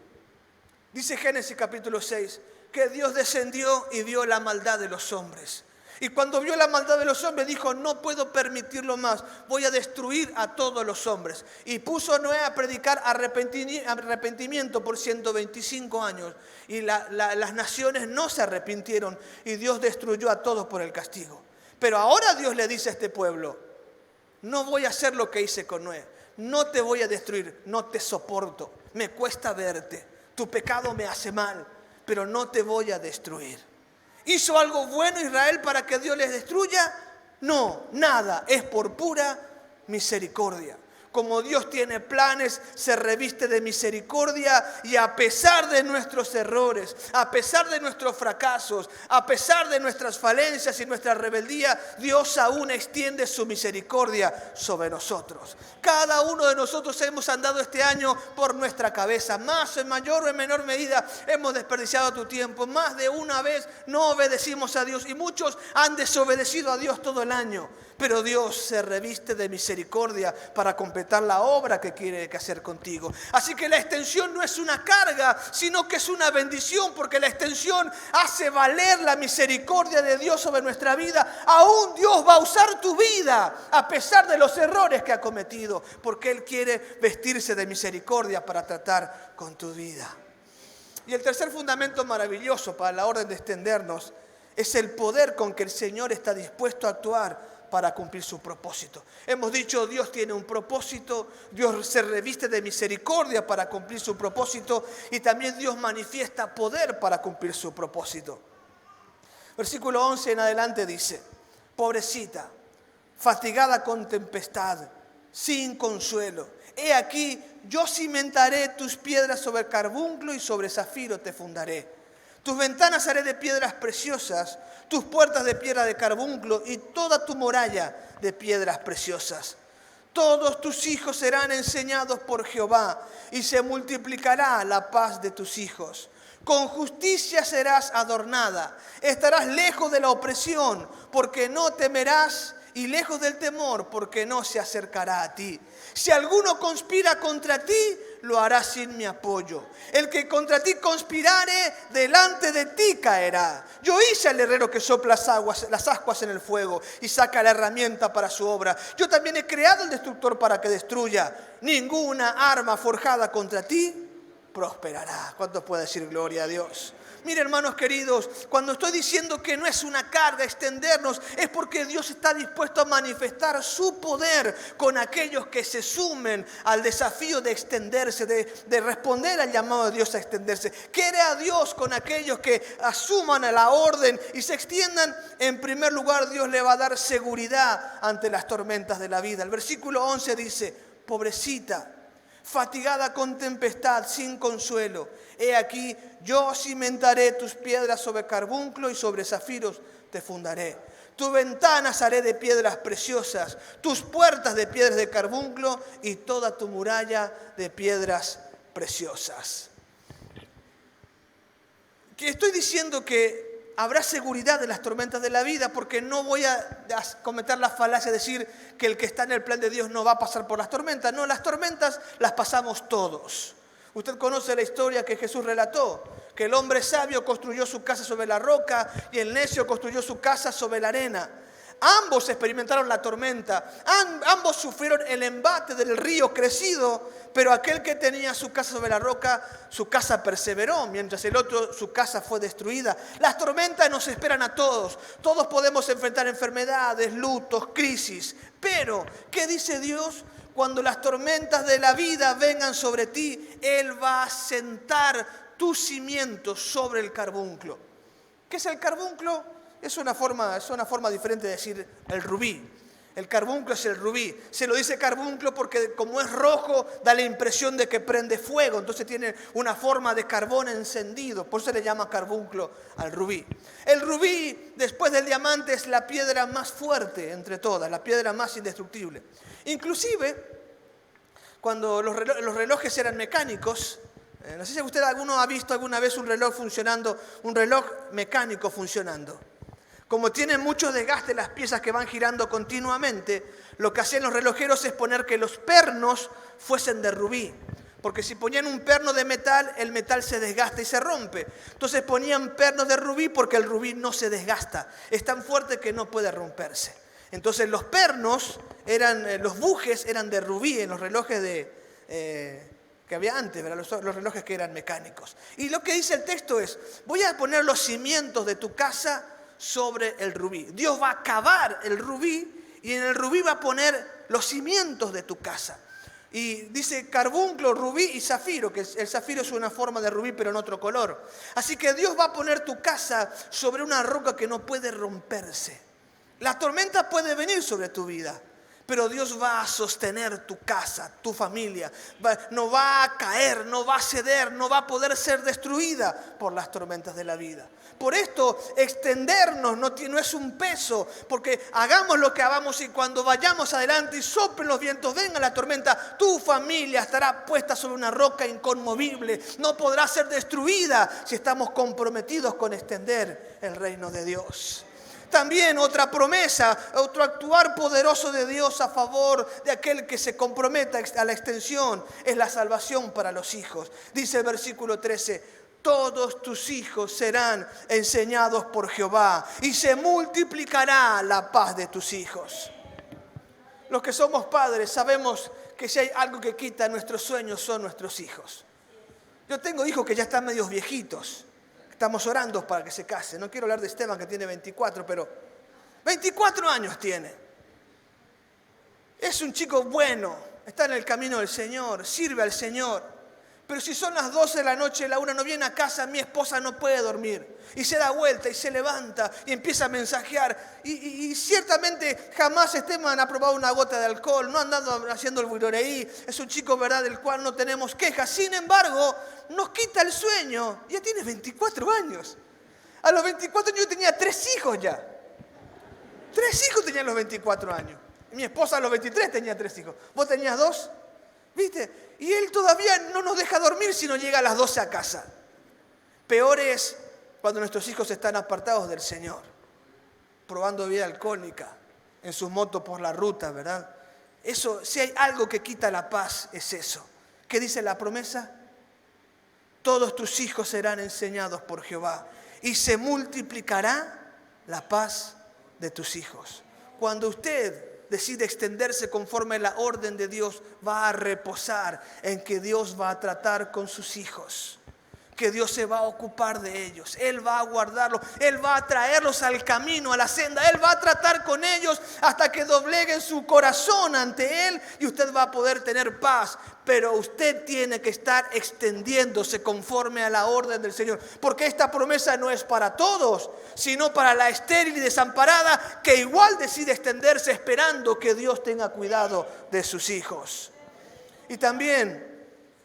Dice Génesis capítulo 6, que Dios descendió y vio la maldad de los hombres. Y cuando vio la maldad de los hombres dijo, no puedo permitirlo más, voy a destruir a todos los hombres. Y puso a Noé a predicar arrepentimiento por 125 años. Y las naciones no se arrepintieron y Dios destruyó a todos por el castigo. Pero ahora Dios le dice a este pueblo, no voy a hacer lo que hice con Noé, no te voy a destruir, no te soporto, me cuesta verte, tu pecado me hace mal, pero no te voy a destruir. ¿Hizo algo bueno Israel para que Dios les destruya? No, nada, es por pura misericordia. Como Dios tiene planes, se reviste de misericordia y a pesar de nuestros errores, a pesar de nuestros fracasos, a pesar de nuestras falencias y nuestra rebeldía, Dios aún extiende su misericordia sobre nosotros. Cada uno de nosotros hemos andado este año por nuestra cabeza, más en mayor o en menor medida hemos desperdiciado tu tiempo, más de una vez no obedecimos a Dios y muchos han desobedecido a Dios todo el año. Pero Dios se reviste de misericordia para completar la obra que quiere hacer contigo. Así que la extensión no es una carga, sino que es una bendición, porque la extensión hace valer la misericordia de Dios sobre nuestra vida. Aún Dios va a usar tu vida a pesar de los errores que ha cometido, porque Él quiere vestirse de misericordia para tratar con tu vida. Y el tercer fundamento maravilloso para la orden de extendernos es el poder con que el Señor está dispuesto a actuar para cumplir su propósito. Hemos dicho, Dios tiene un propósito, Dios se reviste de misericordia para cumplir su propósito y también Dios manifiesta poder para cumplir su propósito. Versículo 11 en adelante dice, pobrecita, fatigada con tempestad, sin consuelo. He aquí, yo cimentaré tus piedras sobre carbunclo y sobre zafiro te fundaré. Tus ventanas haré de piedras preciosas, tus puertas de piedra de carbunclo y toda tu muralla de piedras preciosas. Todos tus hijos serán enseñados por Jehová y se multiplicará la paz de tus hijos. Con justicia serás adornada, estarás lejos de la opresión, porque no temerás, y lejos del temor, porque no se acercará a ti. Si alguno conspira contra ti, lo hará sin mi apoyo. El que contra ti conspirare, delante de ti caerá. Yo hice al herrero que sopla las ascuas en el fuego y saca la herramienta para su obra. Yo también he creado el destructor para que destruya. Ninguna arma forjada contra ti prosperará. ¿Cuántos puede decir gloria a Dios? Mire, hermanos queridos, cuando estoy diciendo que no es una carga extendernos, es porque Dios está dispuesto a manifestar su poder con aquellos que se sumen al desafío de extenderse, de responder al llamado de Dios a extenderse. Quiere a Dios con aquellos que asuman a la orden y se extiendan. En primer lugar, Dios le va a dar seguridad ante las tormentas de la vida. El versículo 11 dice, pobrecita, fatigada con tempestad, sin consuelo. He aquí, yo cimentaré tus piedras sobre carbunclo y sobre zafiros te fundaré. Tus ventanas haré de piedras preciosas, tus puertas de piedras de carbunclo y toda tu muralla de piedras preciosas. Que estoy diciendo que habrá seguridad en las tormentas de la vida, porque no voy a cometer la falacia de decir que el que está en el plan de Dios no va a pasar por las tormentas. No, las tormentas las pasamos todos. Usted conoce la historia que Jesús relató, que el hombre sabio construyó su casa sobre la roca y el necio construyó su casa sobre la arena. Ambos experimentaron la tormenta, ambos sufrieron el embate del río crecido, pero aquel que tenía su casa sobre la roca, su casa perseveró, mientras el otro, su casa fue destruida. Las tormentas nos esperan a todos. Todos podemos enfrentar enfermedades, lutos, crisis. Pero, ¿qué dice Dios? Cuando las tormentas de la vida vengan sobre ti, Él va a sentar tus cimientos sobre el carbunclo. ¿Qué es el carbunclo? Es una forma diferente de decir el rubí. El carbunclo es el rubí. Se lo dice carbunclo porque como es rojo da la impresión de que prende fuego. Entonces tiene una forma de carbón encendido. Por eso se le llama carbunclo al rubí. El rubí, después del diamante, es la piedra más fuerte entre todas, la piedra más indestructible. Inclusive, cuando los relojes eran mecánicos, no sé si usted alguno ha visto alguna vez un reloj funcionando, un reloj mecánico funcionando. Como tienen mucho desgaste las piezas que van girando continuamente, lo que hacían los relojeros es poner que los pernos fuesen de rubí. Porque si ponían un perno de metal, el metal se desgasta y se rompe. Entonces ponían pernos de rubí porque el rubí no se desgasta. Es tan fuerte que no puede romperse. Entonces los pernos, los bujes eran de rubí en los relojes que había antes, ¿verdad? Los relojes que eran mecánicos. Y lo que dice el texto es, voy a poner los cimientos de tu casa sobre el rubí. Dios va a cavar el rubí y en el rubí va a poner los cimientos de tu casa. Y dice carbunclo, rubí y zafiro, que el zafiro es una forma de rubí pero en otro color. Así que Dios va a poner tu casa sobre una roca que no puede romperse. La tormenta puede venir sobre tu vida, pero Dios va a sostener tu casa, tu familia. No va a caer, no va a ceder, no va a poder ser destruida por las tormentas de la vida. Por esto, extendernos no es un peso, porque hagamos lo que hagamos y cuando vayamos adelante y soplen los vientos, venga la tormenta, tu familia estará puesta sobre una roca inconmovible. No podrá ser destruida si estamos comprometidos con extender el reino de Dios. También otra promesa, otro actuar poderoso de Dios a favor de aquel que se comprometa a la extensión es la salvación para los hijos. Dice el versículo 13, todos tus hijos serán enseñados por Jehová y se multiplicará la paz de tus hijos. Los que somos padres sabemos que si hay algo que quita nuestros sueños son nuestros hijos. Yo tengo hijos que ya están medios viejitos. Estamos orando para que se case. No quiero hablar de Esteban que tiene 24, pero 24 años tiene. Es un chico bueno, está en el camino del Señor, sirve al Señor. Pero si son las 12 de la noche y la 1 no viene a casa, mi esposa no puede dormir. Y se da vuelta y se levanta y empieza a mensajear. Y ciertamente jamás Esteban ha probado una gota de alcohol, no ha andado haciendo el buiroreí. Es un chico, ¿verdad?, del cual no tenemos quejas. Sin embargo, nos quita el sueño. Ya tiene 24 años. A los 24 años yo tenía 3 hijos ya. 3 hijos tenía a los 24 años. Mi esposa a los 23 tenía 3 hijos. ¿Vos tenías 2? ¿Viste? Y él todavía no nos deja dormir si no llega a las 12 a casa. Peor es cuando nuestros hijos están apartados del Señor, probando bebida alcohólica, en sus motos por la ruta, ¿verdad? Eso, si hay algo que quita la paz, es eso. ¿Qué dice la promesa? Todos tus hijos serán enseñados por Jehová y se multiplicará la paz de tus hijos. Cuando usted decide extenderse conforme a la orden de Dios, va a reposar en que Dios va a tratar con sus hijos, que Dios se va a ocupar de ellos, Él va a guardarlos, Él va a traerlos al camino, a la senda, Él va a tratar con ellos hasta que dobleguen su corazón ante Él y usted va a poder tener paz. Pero usted tiene que estar extendiéndose conforme a la orden del Señor, porque esta promesa no es para todos, sino para la estéril y desamparada que igual decide extenderse esperando que Dios tenga cuidado de sus hijos. Y también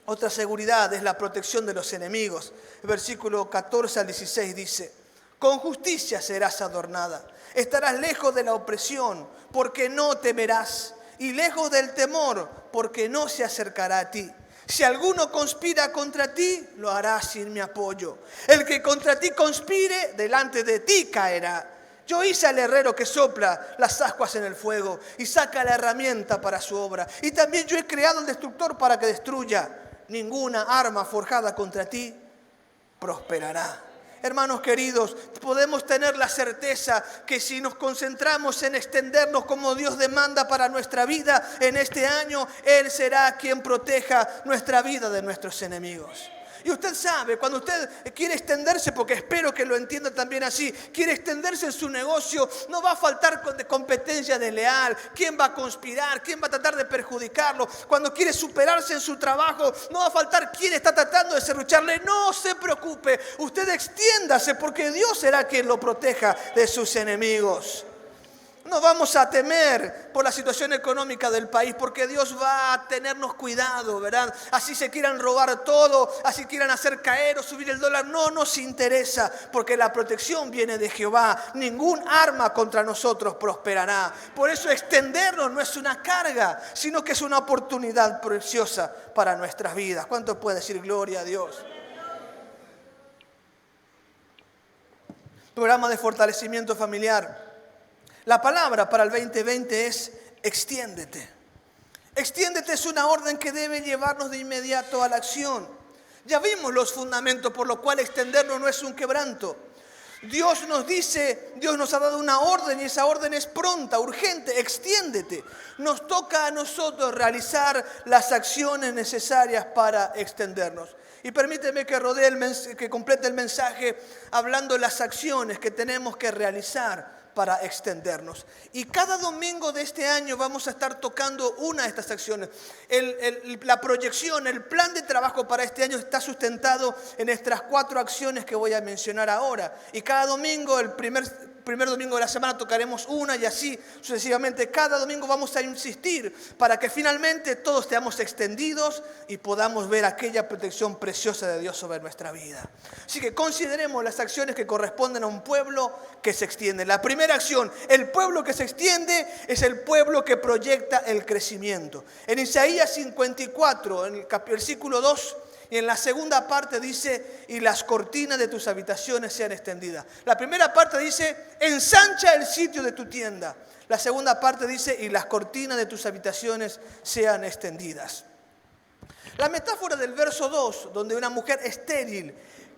otra seguridad es la protección de los enemigos. El versículo 14 al 16 dice, con justicia serás adornada, estarás lejos de la opresión, porque no temerás, y lejos del temor, porque no se acercará a ti. Si alguno conspira contra ti, lo hará sin mi apoyo. El que contra ti conspire, delante de ti caerá. Yo hice al herrero que sopla las ascuas en el fuego y saca la herramienta para su obra. Y también yo he creado al destructor para que destruya. Ninguna arma forjada contra ti prosperará. Hermanos queridos, podemos tener la certeza que si nos concentramos en extendernos como Dios demanda para nuestra vida en este año, Él será quien proteja nuestra vida de nuestros enemigos. Y usted sabe, cuando usted quiere extenderse, porque espero que lo entienda también así, quiere extenderse en su negocio, no va a faltar competencia desleal. ¿Quién va a conspirar? ¿Quién va a tratar de perjudicarlo? Cuando quiere superarse en su trabajo, no va a faltar quien está tratando de serrucharle. No se preocupe, usted extiéndase porque Dios será quien lo proteja de sus enemigos. No vamos a temer por la situación económica del país porque Dios va a tenernos cuidado, ¿verdad? Así se quieran robar todo, así quieran hacer caer o subir el dólar, no nos interesa porque la protección viene de Jehová. Ningún arma contra nosotros prosperará. Por eso extendernos no es una carga, sino que es una oportunidad preciosa para nuestras vidas. ¿Cuánto puede decir gloria a Dios? Programa de fortalecimiento familiar. La palabra para el 2020 es extiéndete. Extiéndete es una orden que debe llevarnos de inmediato a la acción. Ya vimos los fundamentos por los cuales extendernos no es un quebranto. Dios nos dice, Dios nos ha dado una orden y esa orden es pronta, urgente, extiéndete. Nos toca a nosotros realizar las acciones necesarias para extendernos. Y permíteme que complete el mensaje hablando de las acciones que tenemos que realizar para extendernos. Y cada domingo de este año vamos a estar tocando una de estas acciones. La proyección, el plan de trabajo para este año está sustentado en estas 4 acciones que voy a mencionar ahora. Y cada domingo, el primer domingo de la semana tocaremos una y así sucesivamente. Cada domingo vamos a insistir para que finalmente todos estemos extendidos y podamos ver aquella protección preciosa de Dios sobre nuestra vida. Así que consideremos las acciones que corresponden a un pueblo que se extiende. La primera acción, el pueblo que se extiende es el pueblo que proyecta el crecimiento. En Isaías 54, en el versículo 2, y en la segunda parte dice, y las cortinas de tus habitaciones sean extendidas. La primera parte dice, ensancha el sitio de tu tienda. La segunda parte dice, y las cortinas de tus habitaciones sean extendidas. La metáfora del verso 2, donde una mujer estéril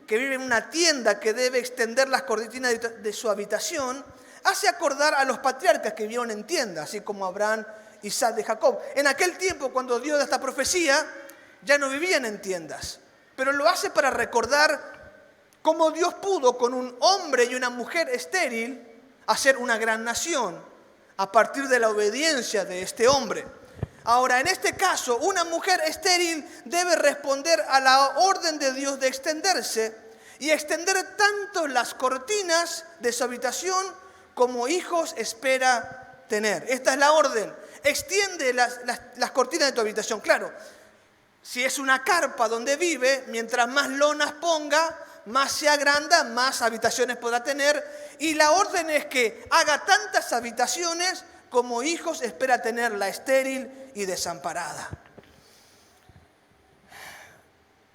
que vive en una tienda que debe extender las cortinas de su habitación, hace acordar a los patriarcas que vivieron en tiendas, así como Abraham, Isaac y Jacob. En aquel tiempo, cuando Dios da esta profecía, ya no vivían en tiendas, pero lo hace para recordar cómo Dios pudo con un hombre y una mujer estéril hacer una gran nación a partir de la obediencia de este hombre. Ahora, en este caso, una mujer estéril debe responder a la orden de Dios de extenderse y extender tanto las cortinas de su habitación como hijos espera tener. Esta es la orden. Extiende las cortinas de tu habitación. Claro, si es una carpa donde vive, mientras más lonas ponga, más se agranda, más habitaciones podrá tener. Y la orden es que haga tantas habitaciones como hijos espera tener la estéril y desamparada.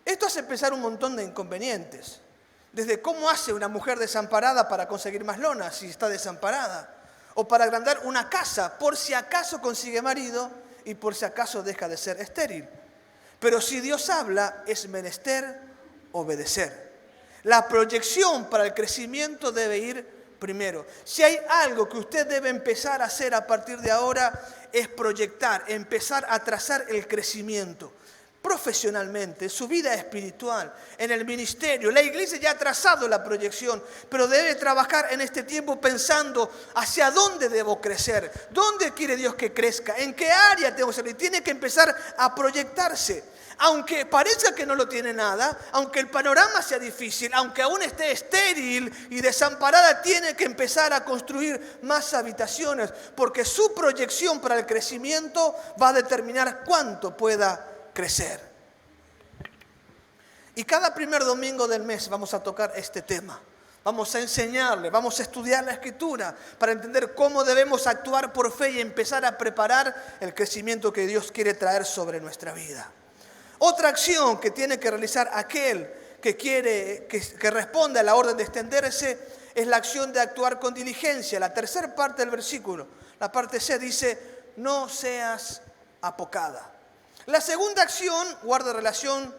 Esto hace pensar un montón de inconvenientes. Desde cómo hace una mujer desamparada para conseguir más lonas si está desamparada. O para agrandar una casa por si acaso consigue marido y por si acaso deja de ser estéril. Pero si Dios habla, es menester obedecer. La proyección para el crecimiento debe ir primero. Si hay algo que usted debe empezar a hacer a partir de ahora, es proyectar, empezar a trazar el crecimiento. Profesionalmente, su vida espiritual, en el ministerio. La iglesia ya ha trazado la proyección, pero debe trabajar en este tiempo pensando hacia dónde debo crecer, dónde quiere Dios que crezca, en qué área tengo que salir. Tiene que empezar a proyectarse. Aunque parezca que no lo tiene nada, aunque el panorama sea difícil, aunque aún esté estéril y desamparada, tiene que empezar a construir más habitaciones, porque su proyección para el crecimiento va a determinar cuánto pueda crecer. Y cada primer domingo del mes vamos a tocar este tema. Vamos a enseñarle, vamos a estudiar la Escritura para entender cómo debemos actuar por fe y empezar a preparar el crecimiento que Dios quiere traer sobre nuestra vida. Otra acción que tiene que realizar aquel que responde a la orden de extenderse es la acción de actuar con diligencia. La tercera parte del versículo, la parte C, dice, no seas apocada. La segunda acción guarda relación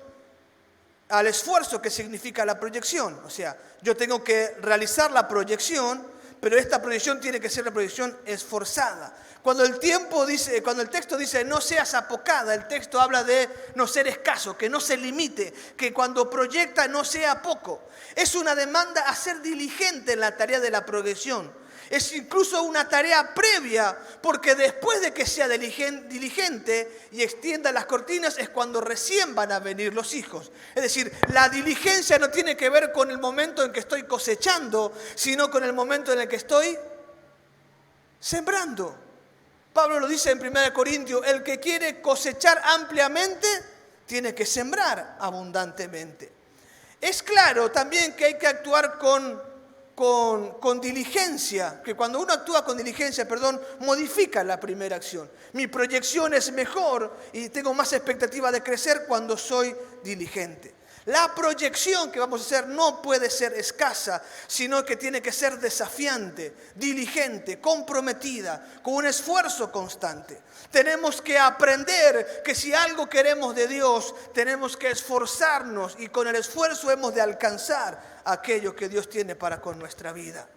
al esfuerzo que significa la proyección. O sea, yo tengo que realizar la proyección, pero esta proyección tiene que ser una proyección esforzada. Cuando el texto dice no seas apocada, el texto habla de no ser escaso, que no se limite, que cuando proyecta no sea poco. Es una demanda a ser diligente en la tarea de la proyección. Es incluso una tarea previa, porque después de que sea diligente y extienda las cortinas es cuando recién van a venir los hijos. Es decir, la diligencia no tiene que ver con el momento en que estoy cosechando, sino con el momento en el que estoy sembrando. Pablo lo dice en 1 Corintios, el que quiere cosechar ampliamente tiene que sembrar abundantemente. Es claro también que hay que actuar con diligencia, que cuando uno actúa con diligencia, modifica la primera acción. Mi proyección es mejor y tengo más expectativa de crecer cuando soy diligente. La proyección que vamos a hacer no puede ser escasa, sino que tiene que ser desafiante, diligente, comprometida, con un esfuerzo constante. Tenemos que aprender que si algo queremos de Dios, tenemos que esforzarnos y con el esfuerzo hemos de alcanzar aquello que Dios tiene para con nuestra vida.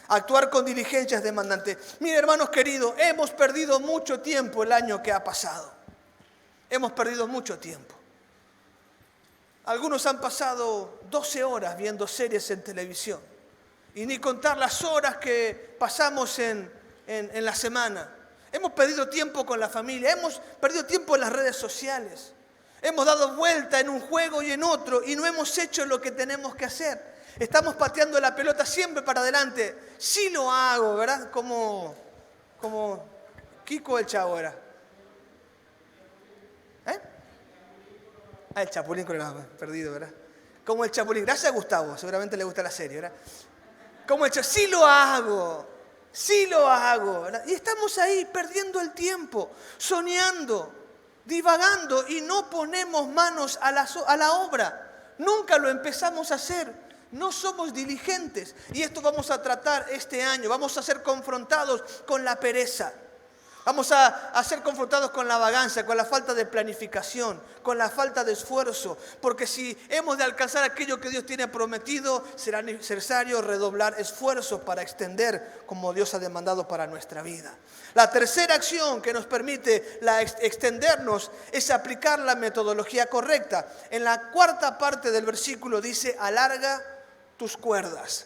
Actuar con diligencia es demandante. Mire, hermanos queridos, hemos perdido mucho tiempo el año que ha pasado. Hemos perdido mucho tiempo. Algunos han pasado 12 horas viendo series en televisión. Y ni contar las horas que pasamos en la semana. Hemos perdido tiempo con la familia. Hemos perdido tiempo en las redes sociales. Hemos dado vuelta en un juego y en otro. Y no hemos hecho lo que tenemos que hacer. Estamos pateando la pelota siempre para adelante. Sí lo hago, ¿verdad? Como Kiko el Chavo era. El Chapulín con el perdido, ¿verdad? Como el Chapulín. Gracias a Gustavo, seguramente le gusta la serie, ¿verdad? Como el Chapulín. Sí lo hago, ¿verdad? Y estamos ahí perdiendo el tiempo, soñando, divagando y no ponemos manos a la obra. Nunca lo empezamos a hacer. No somos diligentes. Y esto vamos a tratar este año. Vamos a ser confrontados con la pereza. Vamos a ser confrontados con la vagancia, con la falta de planificación, con la falta de esfuerzo. Porque si hemos de alcanzar aquello que Dios tiene prometido, será necesario redoblar esfuerzos para extender como Dios ha demandado para nuestra vida. La tercera acción que nos permite extendernos es aplicar la metodología correcta. En la cuarta parte del versículo dice, alarga tus cuerdas.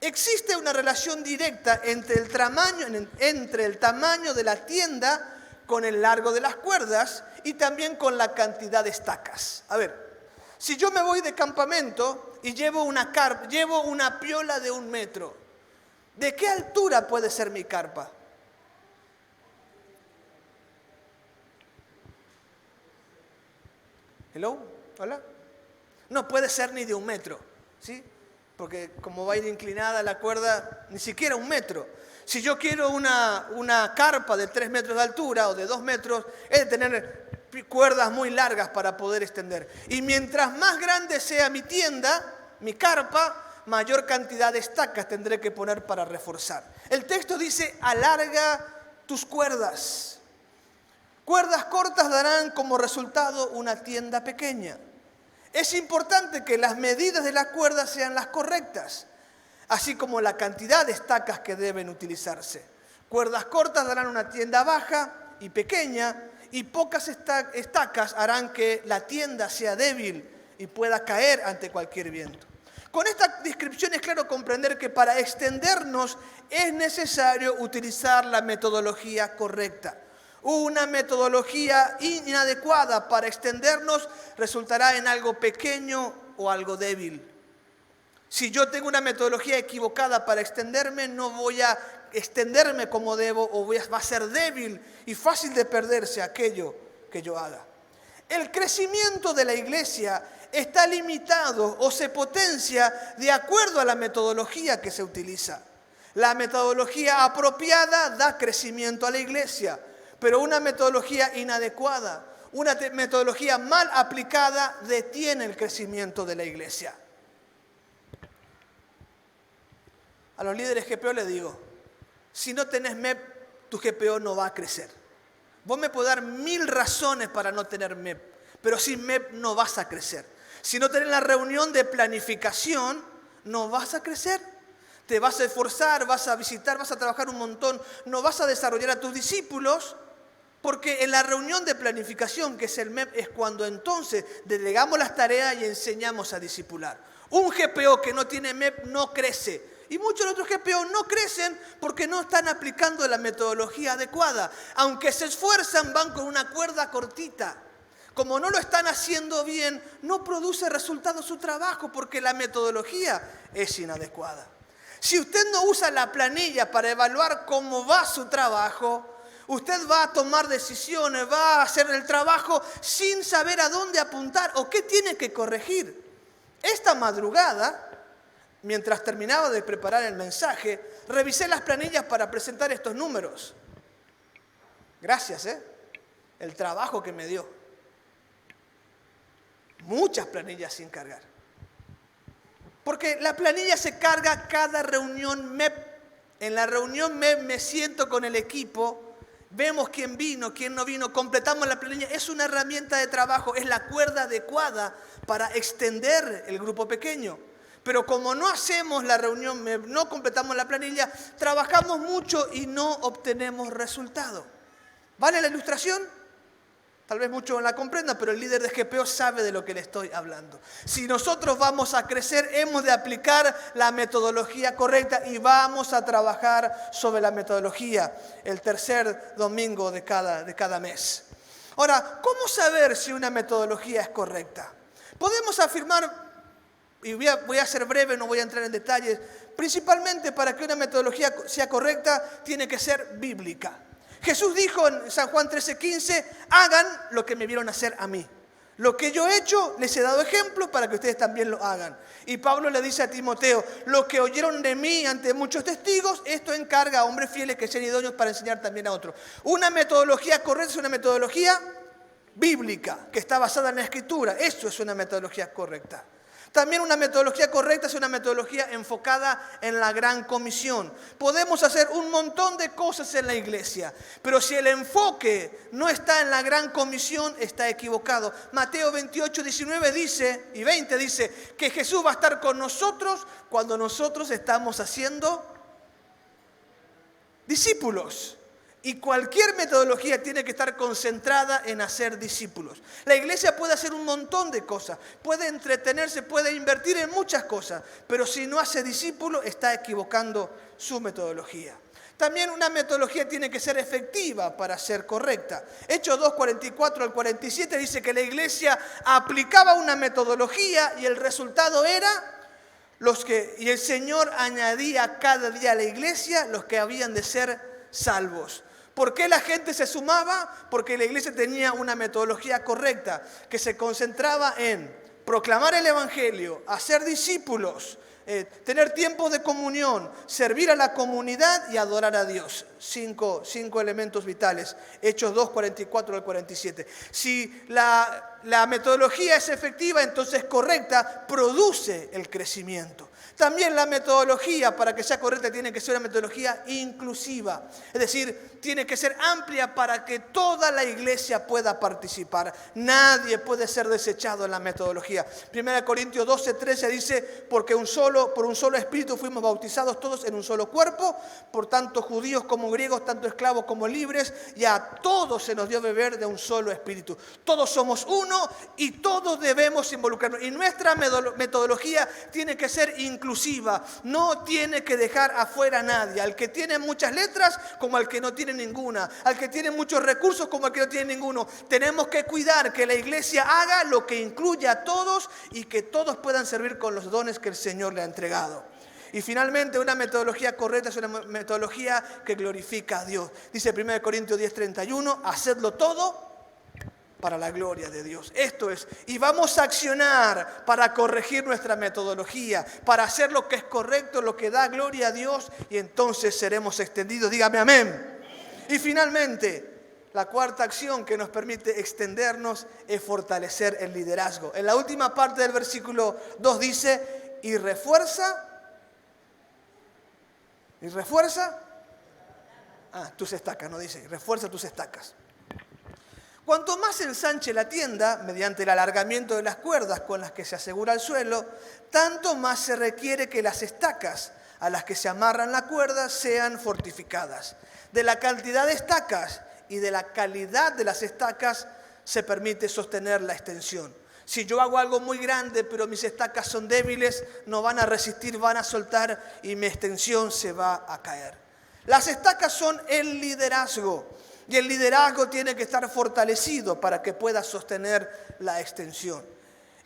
Existe una relación directa entre el tamaño de la tienda con el largo de las cuerdas y también con la cantidad de estacas. A ver, si yo me voy de campamento y llevo una piola de 1 metro, ¿de qué altura puede ser mi carpa? ¿Hello? ¿Hola? No puede ser ni de 1 metro, ¿sí? Porque como va a ir inclinada la cuerda, ni siquiera 1 metro. Si yo quiero una carpa de 3 metros de altura o de 2 metros, he de tener cuerdas muy largas para poder extender. Y mientras más grande sea mi tienda, mi carpa, mayor cantidad de estacas tendré que poner para reforzar. El texto dice, alarga tus cuerdas. Cuerdas cortas darán como resultado una tienda pequeña. Es importante que las medidas de las cuerdas sean las correctas, así como la cantidad de estacas que deben utilizarse. Cuerdas cortas darán una tienda baja y pequeña, y pocas estacas harán que la tienda sea débil y pueda caer ante cualquier viento. Con esta descripción es claro comprender que para extendernos es necesario utilizar la metodología correcta. Una metodología inadecuada para extendernos resultará en algo pequeño o algo débil. Si yo tengo una metodología equivocada para extenderme, no voy a extenderme como debo o va a ser débil y fácil de perderse aquello que yo haga. El crecimiento de la iglesia está limitado o se potencia de acuerdo a la metodología que se utiliza. La metodología apropiada da crecimiento a la iglesia. Pero una metodología inadecuada, una metodología mal aplicada, detiene el crecimiento de la iglesia. A los líderes GPO les digo, si no tenés MEP, tu GPO no va a crecer. Vos me podés dar 1000 razones para no tener MEP, pero sin MEP no vas a crecer. Si no tenés la reunión de planificación, no vas a crecer. Te vas a esforzar, vas a visitar, vas a trabajar un montón, no vas a desarrollar a tus discípulos, porque en la reunión de planificación, que es el MEP, es cuando entonces delegamos las tareas y enseñamos a discipular. Un GPO que no tiene MEP no crece. Y muchos otros GPO no crecen porque no están aplicando la metodología adecuada. Aunque se esfuerzan, van con una cuerda cortita. Como no lo están haciendo bien, no produce resultados su trabajo porque la metodología es inadecuada. Si usted no usa la planilla para evaluar cómo va su trabajo, usted va a tomar decisiones, va a hacer el trabajo sin saber a dónde apuntar o qué tiene que corregir. Esta madrugada, mientras terminaba de preparar el mensaje, revisé las planillas para presentar estos números. Gracias, el trabajo que me dio. Muchas planillas sin cargar. Porque la planilla se carga cada reunión MEP. En la reunión MEP me siento con el equipo, vemos quién vino, quién no vino, completamos la planilla. Es una herramienta de trabajo, es la cuerda adecuada para extender el grupo pequeño. Pero como no hacemos la reunión MEP, no completamos la planilla, trabajamos mucho y no obtenemos resultado. ¿Vale la ilustración? Tal vez muchos no la comprendan, pero el líder de GPO sabe de lo que le estoy hablando. Si nosotros vamos a crecer, hemos de aplicar la metodología correcta y vamos a trabajar sobre la metodología el tercer domingo de cada mes. Ahora, ¿cómo saber si una metodología es correcta? Podemos afirmar, y voy a ser breve, no voy a entrar en detalles, principalmente para que una metodología sea correcta, tiene que ser bíblica. Jesús dijo en San Juan 13:15, hagan lo que me vieron hacer a mí. Lo que yo he hecho, les he dado ejemplo para que ustedes también lo hagan. Y Pablo le dice a Timoteo, lo que oyeron de mí ante muchos testigos, esto encarga a hombres fieles que sean idóneos para enseñar también a otros. Una metodología correcta es una metodología bíblica, que está basada en la Escritura. Eso es una metodología correcta. También una metodología correcta es una metodología enfocada en la gran comisión. Podemos hacer un montón de cosas en la iglesia, pero si el enfoque no está en la gran comisión, está equivocado. Mateo 28:19 dice, y 20 dice, que Jesús va a estar con nosotros cuando nosotros estamos haciendo discípulos. Y cualquier metodología tiene que estar concentrada en hacer discípulos. La iglesia puede hacer un montón de cosas, puede entretenerse, puede invertir en muchas cosas, pero si no hace discípulos está equivocando su metodología. También una metodología tiene que ser efectiva para ser correcta. Hechos 2:44 al 47 dice que la iglesia aplicaba una metodología y el resultado era y el Señor añadía cada día a la iglesia los que habían de ser salvos. ¿Por qué la gente se sumaba? Porque la iglesia tenía una metodología correcta, que se concentraba en proclamar el evangelio, hacer discípulos, tener tiempos de comunión, servir a la comunidad y adorar a Dios. Cinco elementos vitales. Hechos 2:44 al 47. Si la metodología es efectiva, entonces correcta, produce el crecimiento. También la metodología, para que sea correcta, tiene que ser una metodología inclusiva. Es decir, tiene que ser amplia para que toda la iglesia pueda participar. Nadie puede ser desechado en la metodología. 1 Corintios 12:13 dice, porque por un solo espíritu fuimos bautizados todos en un solo cuerpo, por tanto judíos como griegos, tanto esclavos como libres, y a todos se nos dio beber de un solo espíritu. Todos somos uno y todos debemos involucrarnos. Y nuestra metodología tiene que ser inclusiva, no tiene que dejar afuera a nadie, al que tiene muchas letras como al que no tiene ninguna, al que tiene muchos recursos como al que no tiene ninguno. Tenemos que cuidar que la iglesia haga lo que incluye a todos y que todos puedan servir con los dones que el Señor le ha entregado. Y finalmente, una metodología correcta es una metodología que glorifica a Dios. Dice 1 Corintios 10:31, hacedlo todo para la gloria de Dios. Esto es, y vamos a accionar para corregir nuestra metodología, para hacer lo que es correcto, lo que da gloria a Dios, y entonces seremos extendidos. Dígame amén. Y finalmente, la cuarta acción que nos permite extendernos es fortalecer el liderazgo. En la última parte del versículo 2 dice, y refuerza tus estacas, no dice, refuerza tus estacas. Cuanto más se ensanche la tienda, mediante el alargamiento de las cuerdas con las que se asegura el suelo, tanto más se requiere que las estacas a las que se amarran la cuerda sean fortificadas. De la cantidad de estacas y de la calidad de las estacas se permite sostener la extensión. Si yo hago algo muy grande, pero mis estacas son débiles, no van a resistir, van a soltar y mi extensión se va a caer. Las estacas son el liderazgo y el liderazgo tiene que estar fortalecido para que pueda sostener la extensión.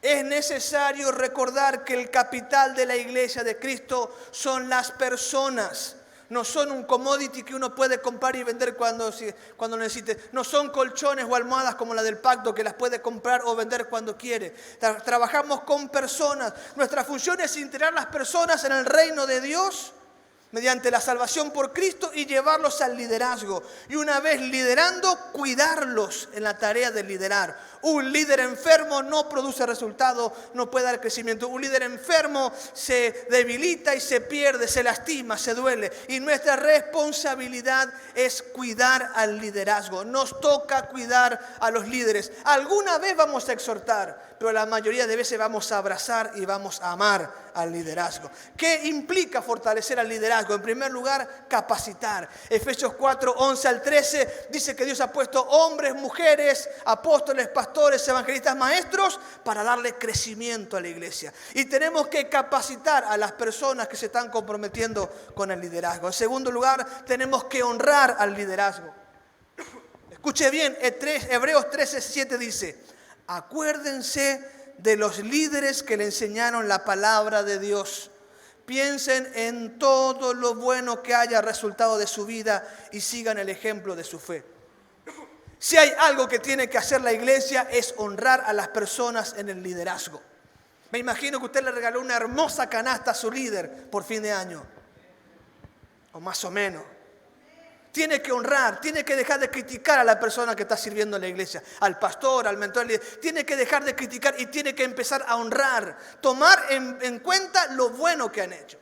Es necesario recordar que el capital de la iglesia de Cristo son las personas. No son un commodity que uno puede comprar y vender cuando necesite. No son colchones o almohadas como la del pacto que las puede comprar o vender cuando quiere. Trabajamos con personas. Nuestra función es integrar las personas en el reino de Dios mediante la salvación por Cristo y llevarlos al liderazgo. Y una vez liderando, cuidarlos en la tarea de liderar. Un líder enfermo no produce resultado, no puede dar crecimiento. Un líder enfermo se debilita y se pierde, se lastima, se duele. Y nuestra responsabilidad es cuidar al liderazgo. Nos toca cuidar a los líderes. Alguna vez vamos a exhortar, pero la mayoría de veces vamos a abrazar y vamos a amar al liderazgo. ¿Qué implica fortalecer al liderazgo? En primer lugar, capacitar. Efesios 4, 11 al 13 dice que Dios ha puesto hombres, mujeres, apóstoles, pastores, evangelistas, maestros para darle crecimiento a la iglesia. Y tenemos que capacitar a las personas que se están comprometiendo con el liderazgo. En segundo lugar, tenemos que honrar al liderazgo. Escuche bien, Hebreos 13, 7 dice: acuérdense de los líderes que le enseñaron la palabra de Dios. Piensen en todo lo bueno que haya resultado de su vida y sigan el ejemplo de su fe. Si hay algo que tiene que hacer la iglesia es honrar a las personas en el liderazgo. Me imagino que usted le regaló una hermosa canasta a su líder por fin de año, o más o menos. Tiene que honrar, tiene que dejar de criticar a la persona que está sirviendo en la iglesia, al pastor, al mentor, al líder. Tiene que dejar de criticar y tiene que empezar a honrar, tomar en cuenta lo bueno que han hecho.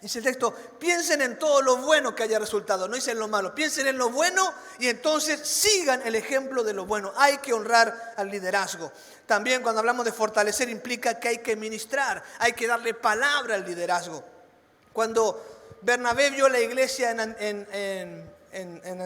Dice el texto, piensen en todo lo bueno que haya resultado, no dicen lo malo, piensen en lo bueno y entonces sigan el ejemplo de lo bueno. Hay que honrar al liderazgo. También cuando hablamos de fortalecer implica que hay que ministrar, hay que darle palabra al liderazgo. Cuando Bernabé vio la iglesia en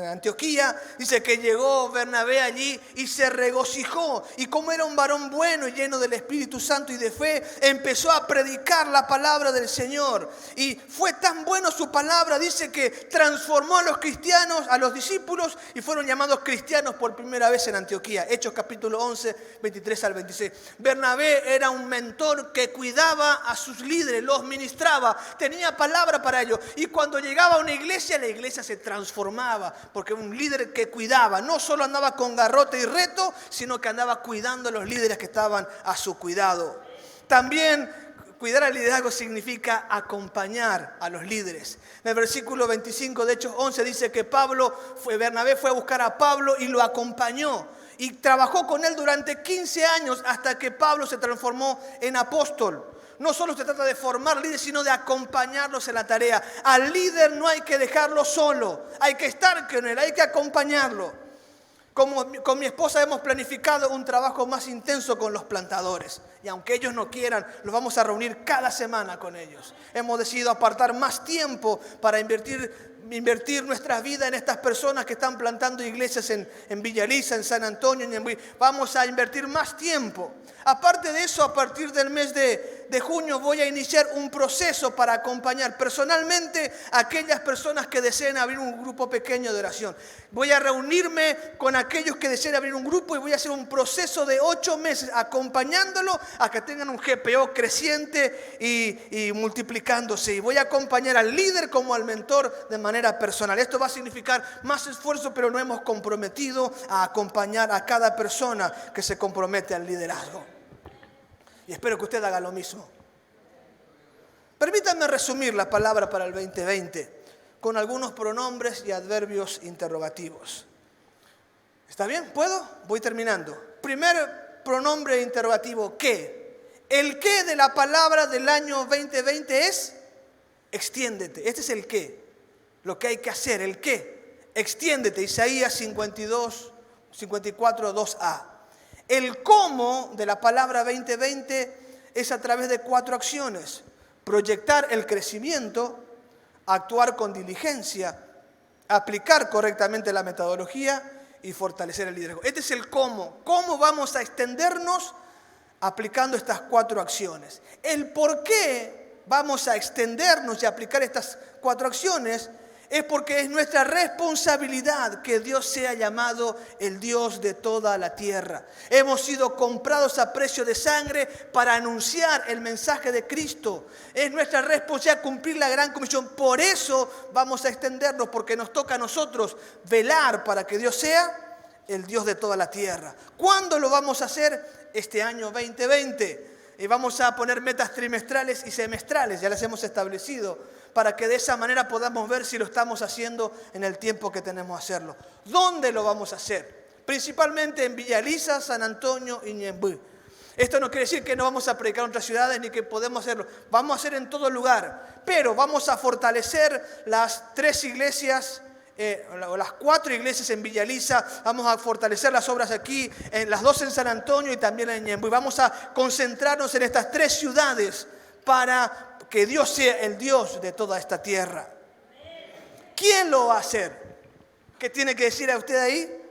Antioquía, dice que llegó Bernabé allí y se regocijó. Y como era un varón bueno y lleno del Espíritu Santo y de fe, empezó a predicar la palabra del Señor. Y fue tan bueno su palabra, dice que transformó a los cristianos, a los discípulos, y fueron llamados cristianos por primera vez en Antioquía. Hechos capítulo 11, 23 al 26. Bernabé era un mentor que cuidaba a sus líderes, los ministraba, tenía palabra para ellos. Y cuando llegaba a una iglesia, la iglesia se transformaba, porque un líder que cuidaba, no solo andaba con garrote y reto, sino que andaba cuidando a los líderes que estaban a su cuidado. También cuidar al liderazgo significa acompañar a los líderes. En el versículo 25 de Hechos 11 dice que Bernabé fue a buscar a Pablo y lo acompañó. Y trabajó con él durante 15 años hasta que Pablo se transformó en apóstol. No solo se trata de formar líderes, sino de acompañarlos en la tarea. Al líder no hay que dejarlo solo, hay que estar con él, hay que acompañarlo. Con mi esposa hemos planificado un trabajo más intenso con los plantadores. Y aunque ellos no quieran, los vamos a reunir cada semana con ellos. Hemos decidido apartar más tiempo para invertir nuestra vida en estas personas que están plantando iglesias en Villa Elisa, en San Antonio. Vamos a invertir más tiempo. Aparte de eso, a partir del mes de junio voy a iniciar un proceso para acompañar personalmente a aquellas personas que deseen abrir un grupo pequeño de oración. Voy a reunirme con aquellos que deseen abrir un grupo y voy a hacer un proceso de 8 meses acompañándolo a que tengan un GPO creciente y multiplicándose. Y voy a acompañar al líder como al mentor de manera personal. Esto va a significar más esfuerzo, pero no hemos comprometido a acompañar a cada persona que se compromete al liderazgo. Y espero que usted haga lo mismo. Permítanme resumir la palabra para el 2020 con algunos pronombres y adverbios interrogativos. ¿Está bien? ¿Puedo? Voy terminando. Primer pronombre interrogativo, ¿qué? El qué de la palabra del año 2020 es extiéndete. Este es el qué. Lo que hay que hacer, el qué. Extiéndete, Isaías 54, 2a. El cómo de la palabra 2020 es a través de 4 acciones. Proyectar el crecimiento, actuar con diligencia, aplicar correctamente la metodología y fortalecer el liderazgo. Este es el cómo. ¿Cómo vamos a extendernos aplicando estas 4 acciones? El por qué vamos a extendernos y aplicar estas 4 acciones es porque es nuestra responsabilidad que Dios sea llamado el Dios de toda la tierra. Hemos sido comprados a precio de sangre para anunciar el mensaje de Cristo. Es nuestra responsabilidad cumplir la gran comisión. Por eso vamos a extendernos, porque nos toca a nosotros velar para que Dios sea el Dios de toda la tierra. ¿Cuándo lo vamos a hacer? Este año 2020. Y vamos a poner metas trimestrales y semestrales, ya las hemos establecido, para que de esa manera podamos ver si lo estamos haciendo en el tiempo que tenemos que hacerlo. ¿Dónde lo vamos a hacer? Principalmente en Villa Elisa, San Antonio y Ñemby. Esto no quiere decir que no vamos a predicar en otras ciudades ni que podemos hacerlo. Vamos a hacer en todo lugar, pero vamos a fortalecer las 3 iglesias, las 4 iglesias en Villa Elisa. Vamos a fortalecer las obras aquí, en las 2 en San Antonio y también en Ñemby. Vamos a concentrarnos en estas 3 ciudades para que Dios sea el Dios de toda esta tierra. ¿Quién lo va a hacer? ¿Qué tiene que decir a usted ahí?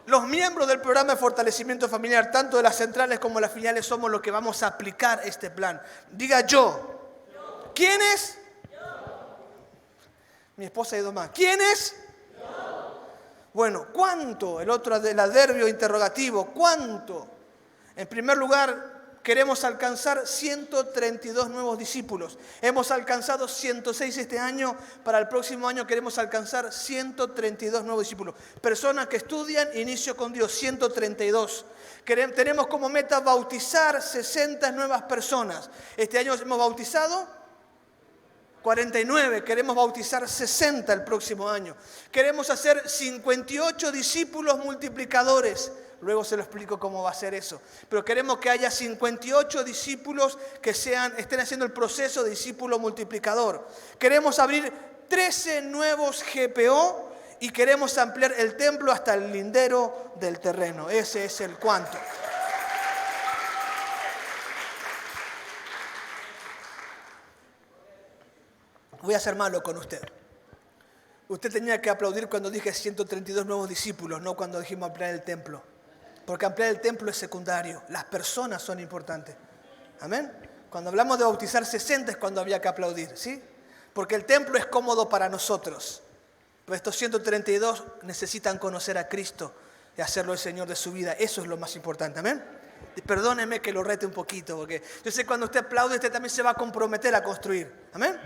Los miembros del programa de fortalecimiento familiar, tanto de las centrales como de las filiales, somos los que vamos a aplicar este plan. Diga yo. ¿Quién es? Mi esposa y 2 más. ¿Quién es? Bueno, ¿cuánto? El otro del adverbio interrogativo. ¿Cuánto? En primer lugar, queremos alcanzar 132 nuevos discípulos. Hemos alcanzado 106 este año. Para el próximo año queremos alcanzar 132 nuevos discípulos. Personas que estudian inicio con Dios, 132. Tenemos como meta bautizar 60 nuevas personas. Este año hemos bautizado 49. Queremos bautizar 60 el próximo año. Queremos hacer 58 discípulos multiplicadores. Luego se lo explico cómo va a ser eso. Pero queremos que haya 58 discípulos que estén haciendo el proceso de discípulo multiplicador. Queremos abrir 13 nuevos GPO y queremos ampliar el templo hasta el lindero del terreno. Ese es el cuánto. Voy a ser malo con usted. Usted tenía que aplaudir cuando dije 132 nuevos discípulos, no cuando dijimos ampliar el templo. Porque ampliar el templo es secundario. Las personas son importantes. Amén. Cuando hablamos de bautizar 60 es cuando había que aplaudir, ¿sí? Porque el templo es cómodo para nosotros. Pero estos 132 necesitan conocer a Cristo y hacerlo el Señor de su vida. Eso es lo más importante. Amén. Y perdóneme que lo rete un poquito, porque yo sé que cuando usted aplaude, usted también se va a comprometer a construir. Amén.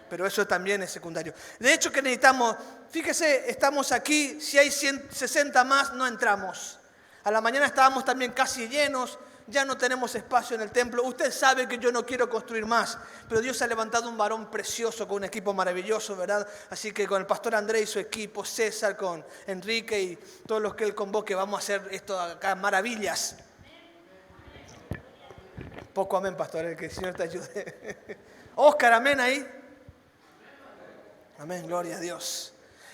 Pero eso también es secundario. De hecho, que necesitamos, fíjese, estamos aquí, si hay 160 más, no entramos. A la mañana estábamos también casi llenos, ya no tenemos espacio en el templo. Usted sabe que yo no quiero construir más, pero Dios ha levantado un varón precioso con un equipo maravilloso, ¿verdad? Así que con el pastor Andrés y su equipo, César, con Enrique y todos los que él convoque, vamos a hacer esto acá, maravillas. Poco amén, pastor, que el Señor te ayude. Oscar, amén ahí. Amén, gloria a Dios.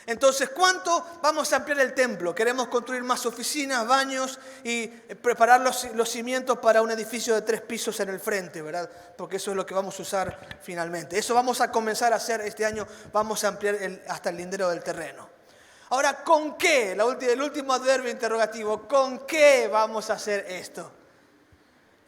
Entonces, ¿cuánto vamos a ampliar el templo? Queremos construir más oficinas, baños y preparar los cimientos para un edificio de 3 pisos en el frente, ¿verdad? Porque eso es lo que vamos a usar finalmente. Eso vamos a comenzar a hacer este año. Vamos a ampliar hasta el lindero del terreno. Ahora, ¿con qué? El último adverbio interrogativo. ¿Con qué vamos a hacer esto?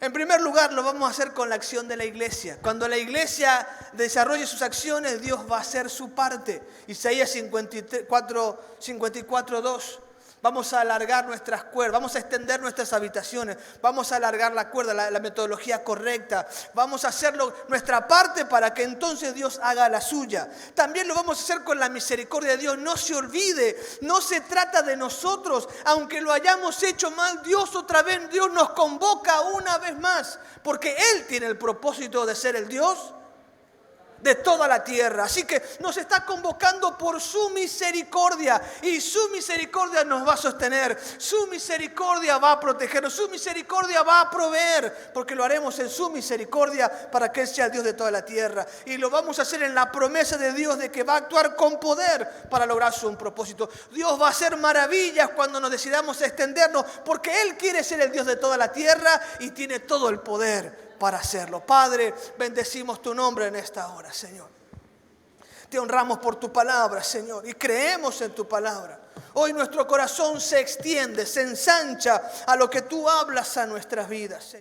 En primer lugar, lo vamos a hacer con la acción de la iglesia. Cuando la iglesia desarrolle sus acciones, Dios va a hacer su parte. Isaías 54:2. Vamos a alargar nuestras cuerdas, vamos a extender nuestras habitaciones, vamos a alargar la cuerda, la metodología correcta. Vamos a hacerlo nuestra parte para que entonces Dios haga la suya. También lo vamos a hacer con la misericordia de Dios. No se olvide, no se trata de nosotros. Aunque lo hayamos hecho mal, Dios nos convoca una vez más. Porque Él tiene el propósito de ser el Dios de toda la tierra. Así que nos está convocando por su misericordia, y su misericordia nos va a sostener, su misericordia va a protegernos, su misericordia va a proveer, porque lo haremos en su misericordia para que Él sea el Dios de toda la tierra. Y lo vamos a hacer en la promesa de Dios de que va a actuar con poder para lograr su propósito. Dios va a hacer maravillas cuando nos decidamos a extendernos, porque Él quiere ser el Dios de toda la tierra y tiene todo el poder para hacerlo. Padre, bendecimos tu nombre en esta hora, Señor. Te honramos por tu palabra, Señor, y creemos en tu palabra. Hoy nuestro corazón se extiende, se ensancha a lo que tú hablas a nuestras vidas, Señor.